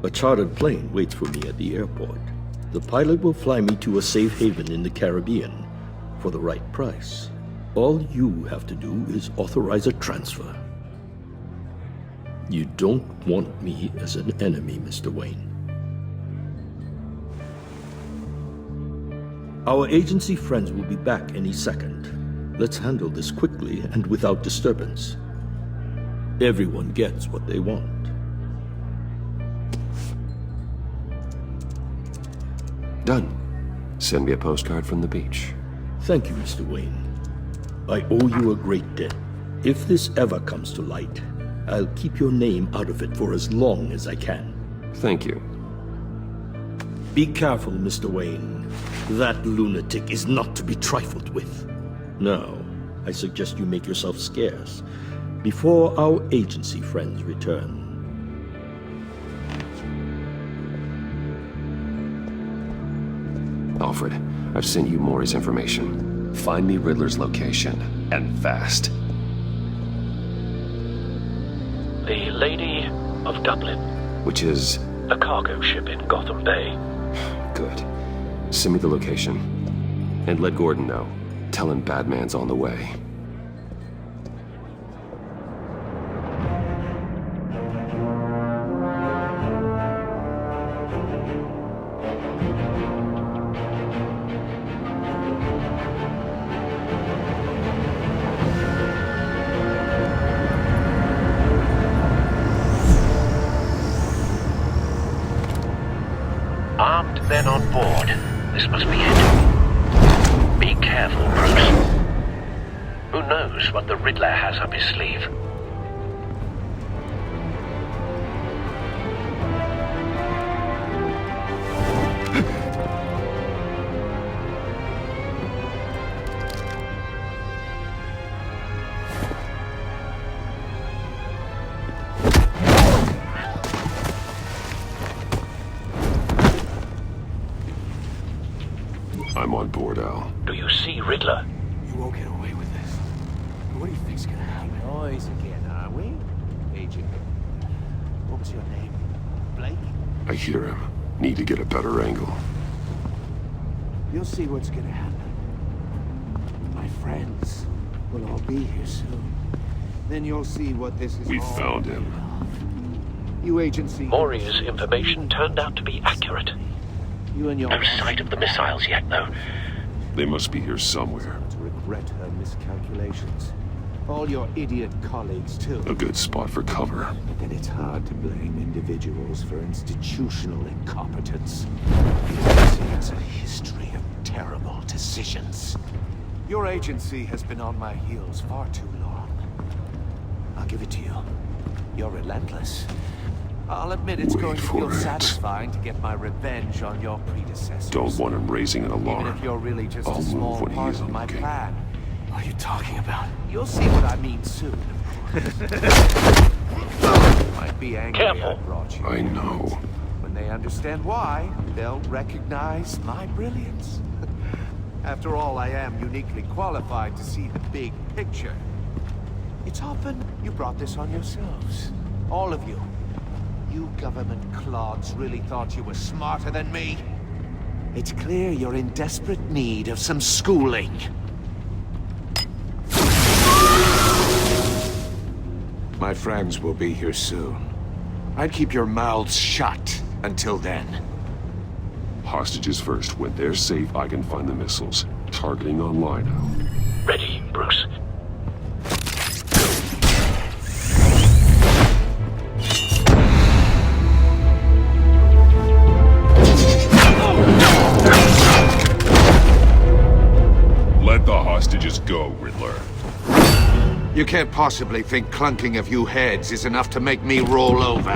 A chartered plane waits for me at the airport. The pilot will fly me to a safe haven in the Caribbean for the right price. All you have to do is authorize a transfer. You don't want me as an enemy, Mr. Wayne. Our agency friends will be back any second. Let's handle this quickly and without disturbance. Everyone gets what they want. Done. Send me a postcard from the beach. Thank you, Mr. Wayne. I owe you a great debt. If this ever comes to light, I'll keep your name out of it for as long as I can. Thank you. Be careful, Mr. Wayne. That lunatic is not to be trifled with. Now, I suggest you make yourself scarce before our agency friends return. Alfred, I've sent you Maury's information. Find me Riddler's location, and fast. The Lady of Dublin. Which is? A cargo ship in Gotham Bay. Good. Send me the location. And let Gordon know. Tell him Batman's on the way. Armed men on board. This must be it. Be careful, Bruce. Who knows what the Riddler has up his sleeve? I'm on board, Al. Do you see Riddler? You won't get away with this. What do you think's gonna happen? Noise again, are we? Agent. What was your name? Blake? I hear him. Need to get a better angle. You'll see what's gonna happen. My friends will all be here soon. Then you'll see what this is We all found him. You agency. Maury's information turned out to be accurate. You and your No sight of the missiles yet, though. They must be here somewhere. to regret her miscalculations. All your idiot colleagues, too. A good spot for cover. Then it's hard to blame individuals for institutional incompetence. The agency has a history of terrible decisions. Your agency has been on my heels far too long. I'll give it to you. You're relentless. I'll admit it's going to feel satisfying to get my revenge on your predecessors. Don't want him raising an alarm. Even if you're really just I'll a small move when he part is of my looking. plan. What are you talking about? You'll see what I mean soon, of course. Might be angry Careful. I brought you. I know. When they understand why, they'll recognize my brilliance. After all, I am uniquely qualified to see the big picture. It's often you brought this on yourselves. All of you. You government clods really thought you were smarter than me? It's clear you're in desperate need of some schooling. My friends will be here soon. I'd keep your mouths shut until then. Hostages first. When they're safe, I can find the missiles. Targeting online now. Ready, Bruce. Let the hostages go, Riddler. You can't possibly think clunking a few heads is enough to make me roll over.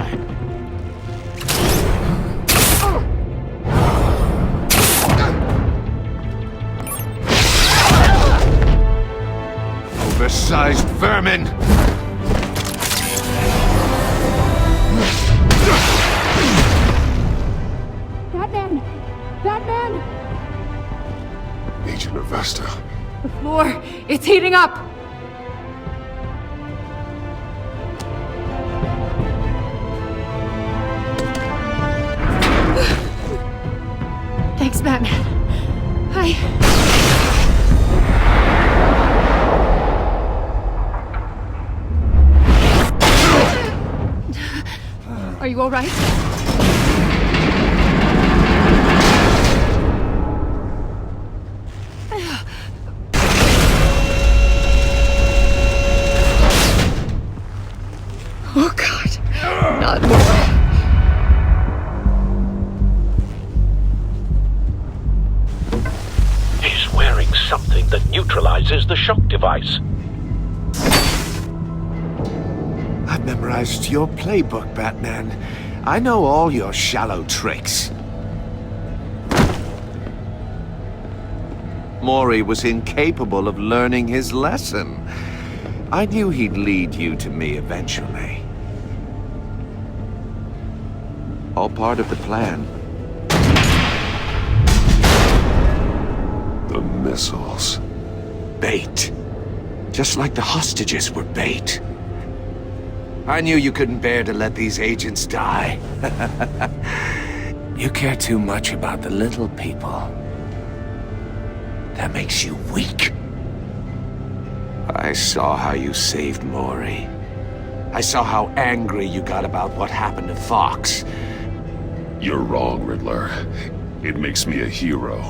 Oversized vermin! Batman! Agent Avesta. The floor, it's heating up! Thanks, Batman. Are you all right? Oh, God. Not more. He's wearing something that neutralizes the shock device. I've memorized your playbook, Batman. I know all your shallow tricks. Mori was incapable of learning his lesson. I knew he'd lead you to me eventually. All part of the plan. The missiles. Bait. Just like the hostages were bait. I knew you couldn't bear to let these agents die. You care too much about the little people. That makes you weak. I saw how you saved Mori. I saw how angry you got about what happened to Fox. You're wrong, Riddler. It makes me a hero.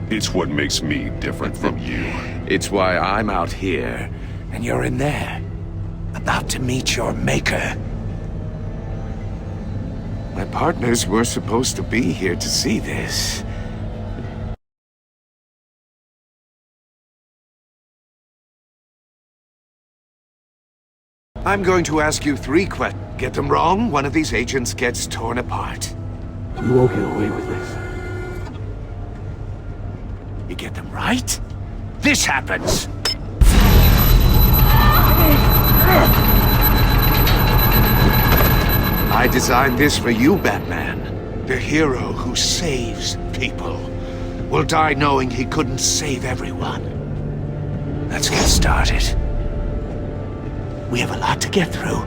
It's what makes me different from you. It's why I'm out here, and you're in there. About to meet your maker. My partners were supposed to be here to see this. I'm going to ask you 3 questions. Get them wrong, one of these agents gets torn apart. You won't get away with this. You get them right, this happens. I designed this for you, Batman. The hero who saves people will die knowing he couldn't save everyone. Let's get started. We have a lot to get through.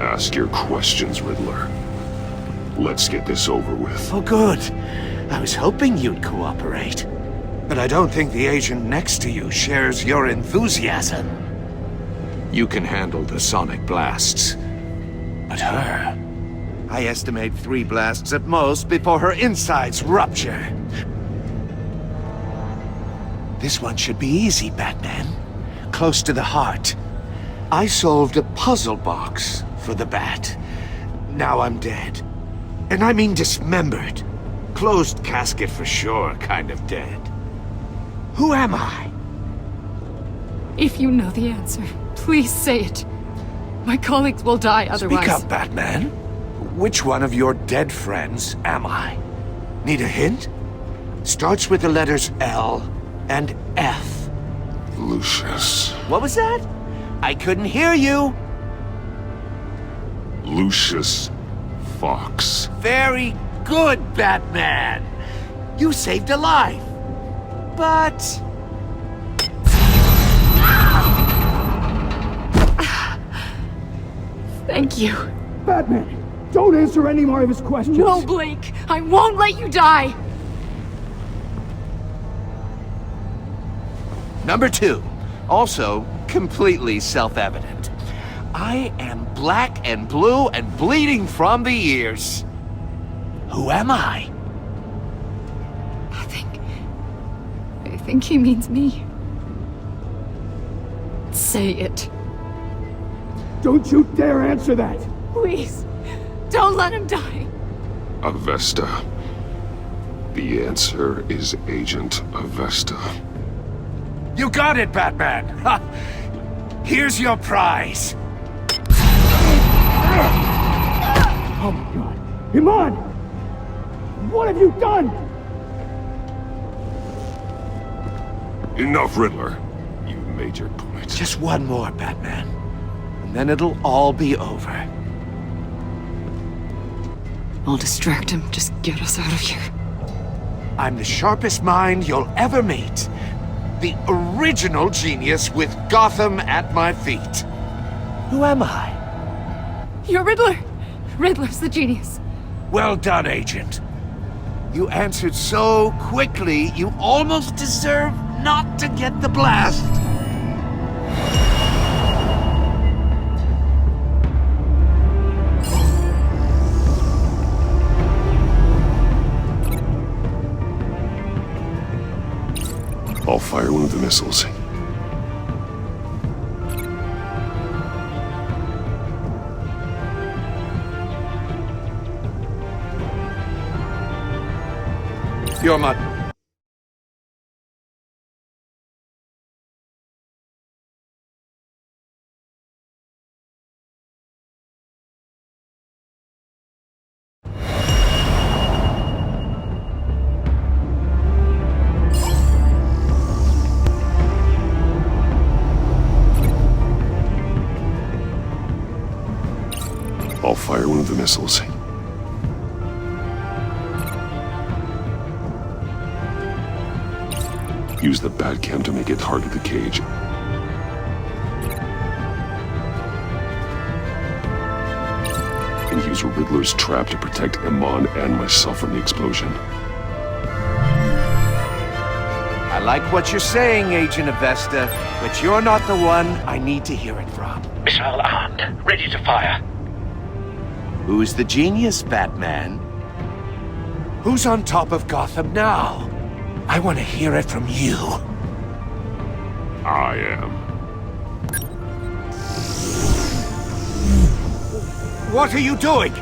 Ask your questions, Riddler. Let's get this over with. Oh, good. I was hoping you'd cooperate. But I don't think the agent next to you shares your enthusiasm. You can handle the sonic blasts. But her... I estimate 3 blasts at most before her insides rupture. This one should be easy, Batman. Close to the heart. I solved a puzzle box for the Bat. Now I'm dead. And I mean dismembered. Closed casket for sure, kind of dead. Who am I? If you know the answer, please say it. My colleagues will die otherwise. Speak up, Batman. Which one of your dead friends am I? Need a hint? Starts with the letters L and F. Lucius. What was that? I couldn't hear you. Lucius Fox. Very good, Batman. You saved a life. But... Thank you. Batman, don't answer any more of his questions. No, Blake. I won't let you die. Number 2. Also, completely self-evident. I am black and blue and bleeding from the ears. Who am I? I think he means me. Say it. Don't you dare answer that! Please, don't let him die. Avesta. The answer is Agent Avesta. You got it, Batman! Ha! Here's your prize! Oh my god. Iman! What have you done? Enough, Riddler. You've made your point. Just one more, Batman. And then it'll all be over. I'll distract him. Just get us out of here. I'm the sharpest mind you'll ever meet. The original genius with Gotham at my feet. Who am I? You're Riddler. Riddler's the genius. Well done, Agent. You answered so quickly, you almost deserve not to get the blast. I'll fire one of the missiles. You're my... I'll fire one of the missiles. Use the Batcam to make it target the cage. And use Riddler's trap to protect Iman and myself from the explosion. I like what you're saying, Agent Avesta, but you're not the one I need to hear it from. Missile armed, ready to fire. Who's the genius, Batman? Who's on top of Gotham now? I want to hear it from you. I am. What are you doing?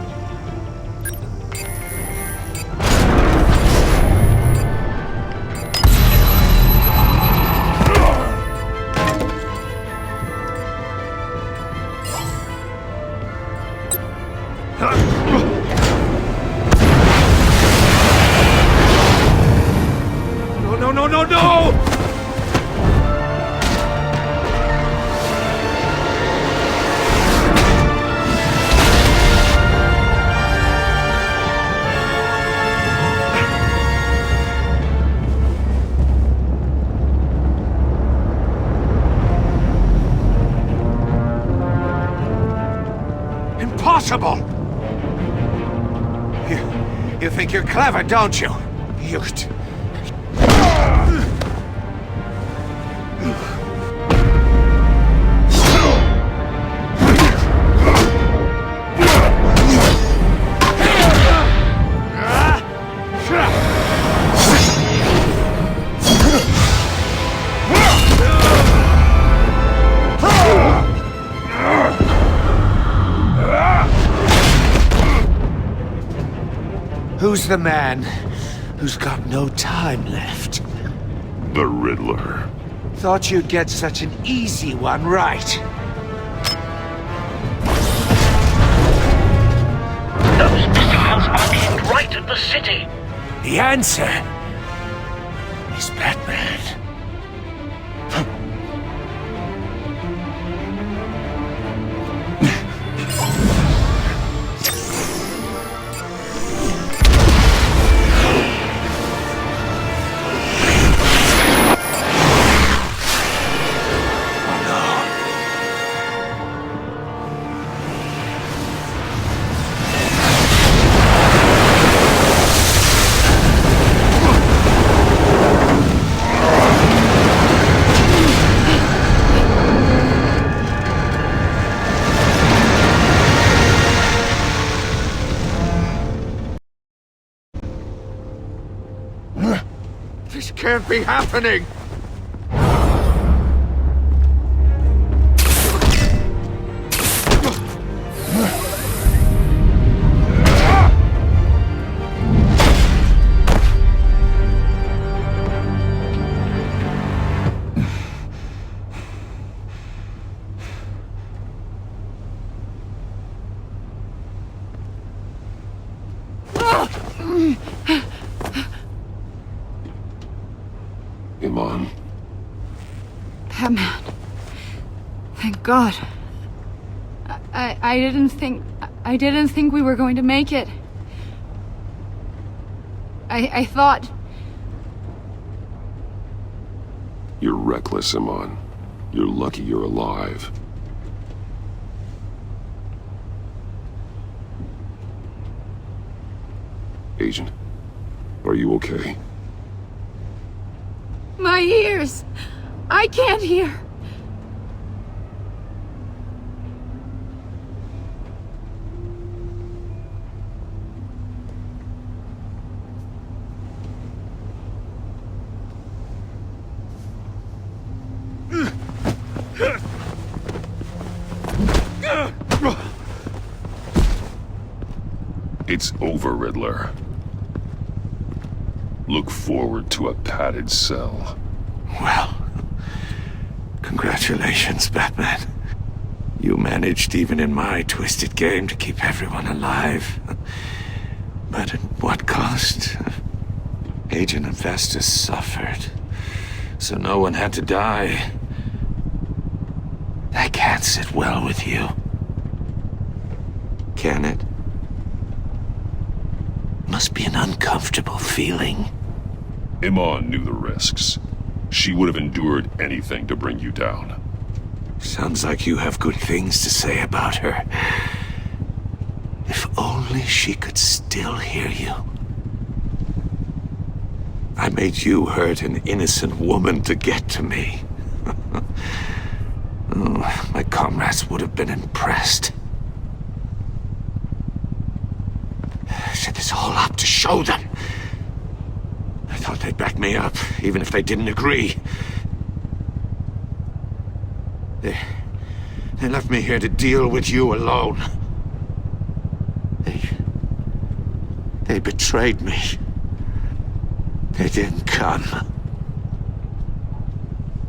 No! Impossible! You think you're clever, don't you? You... Who's the man who's got no time left? The Riddler. Thought you'd get such an easy one right. Those missiles are aimed right at the city. The answer is Batman. This can't be happening! Iman. Batman. Thank God. I didn't think we were going to make it. I thought You're reckless, Iman. You're lucky you're alive. Agent, are you okay? My ears! I can't hear! It's over, Riddler. Look forward to a padded cell. Well, congratulations, Batman. You managed, even in my twisted game, to keep everyone alive. But at what cost? Agent Avesta suffered, so no one had to die. That can't sit well with you. Can it? Must be an uncomfortable feeling. Iman knew the risks. She would have endured anything to bring you down. Sounds like you have good things to say about her. If only she could still hear you. I made you hurt an innocent woman to get to me. Oh, my comrades would have been impressed. Set this all up to show them. I thought they'd back me up, even if they didn't agree. They left me here to deal with you alone. They betrayed me. They didn't come.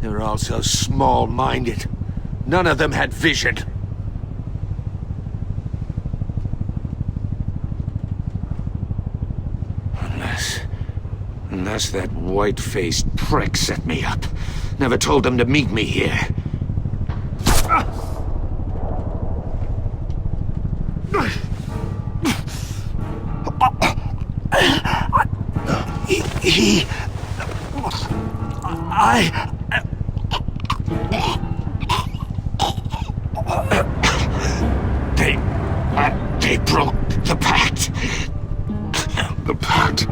They were all so small-minded. None of them had vision. Unless that white-faced prick set me up. Never told them to meet me here. They broke the pact. The pact?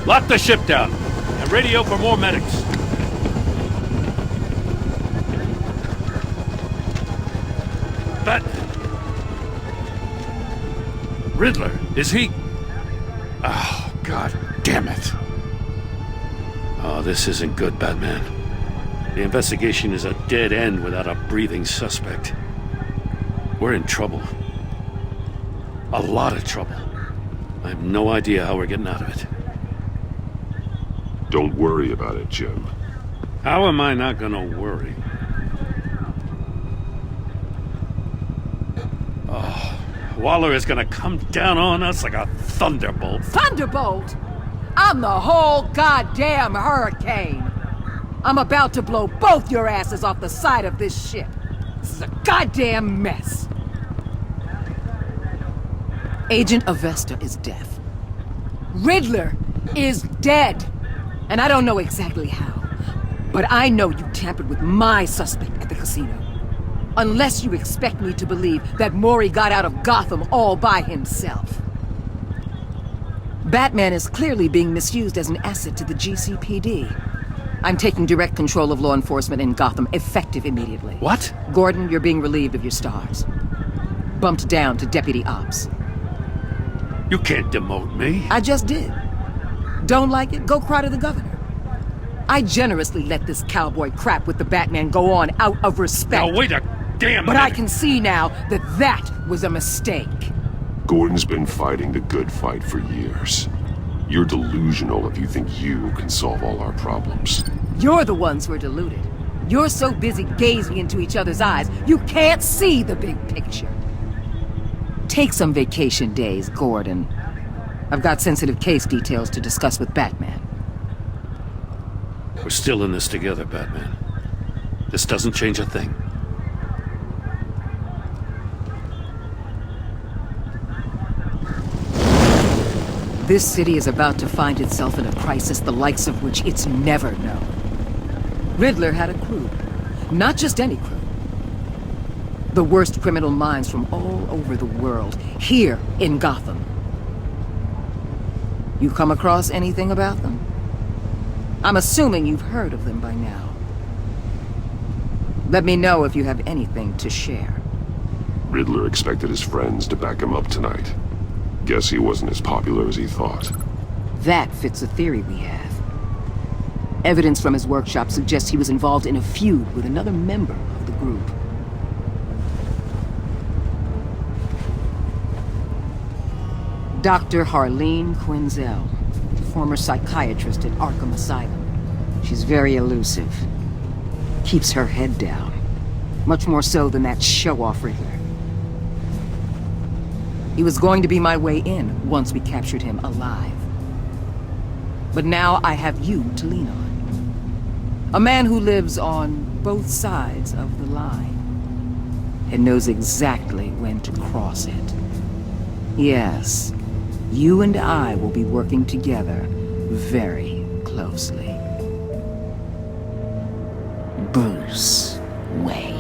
Lock the ship down and radio for more medics. Riddler, is he? Oh, God damn it. Oh, this isn't good, Batman. The investigation is a dead end without a breathing suspect. We're in trouble. A lot of trouble. I have no idea how we're getting out of it. Don't worry about it, Jim. How am I not gonna worry? Oh, Waller is gonna come down on us like a thunderbolt. Thunderbolt? I'm the whole goddamn hurricane. I'm about to blow both your asses off the side of this ship. This is a goddamn mess. Agent Avesta is dead. Riddler is dead. And I don't know exactly how, but I know you tampered with my suspect at the casino. Unless you expect me to believe that Mori got out of Gotham all by himself. Batman is clearly being misused as an asset to the GCPD. I'm taking direct control of law enforcement in Gotham, effective immediately. What? Gordon, you're being relieved of your stars. Bumped down to Deputy Ops. You can't demote me. I just did. Don't like it? Go cry to the governor. I generously let this cowboy crap with the Batman go on out of respect. Now wait a damn minute. But I can see now that that was a mistake. Gordon's been fighting the good fight for years. You're delusional if you think you can solve all our problems. You're the ones who are deluded. You're so busy gazing into each other's eyes, you can't see the big picture. Take some vacation days, Gordon. I've got sensitive case details to discuss with Batman. We're still in this together, Batman. This doesn't change a thing. This city is about to find itself in a crisis the likes of which it's never known. Riddler had a crew. Not just any crew. The worst criminal minds from all over the world, here in Gotham. You come across anything about them? I'm assuming you've heard of them by now. Let me know if you have anything to share. Riddler expected his friends to back him up tonight. Guess he wasn't as popular as he thought. That fits a theory we have. Evidence from his workshop suggests he was involved in a feud with another member of the group. Dr. Harleen Quinzel, former psychiatrist at Arkham Asylum. She's very elusive. Keeps her head down. Much more so than that show-off Riddler. He was going to be my way in once we captured him alive. But now I have you to lean on. A man who lives on both sides of the line and knows exactly when to cross it. Yes, you and I will be working together very closely. Bruce Wayne.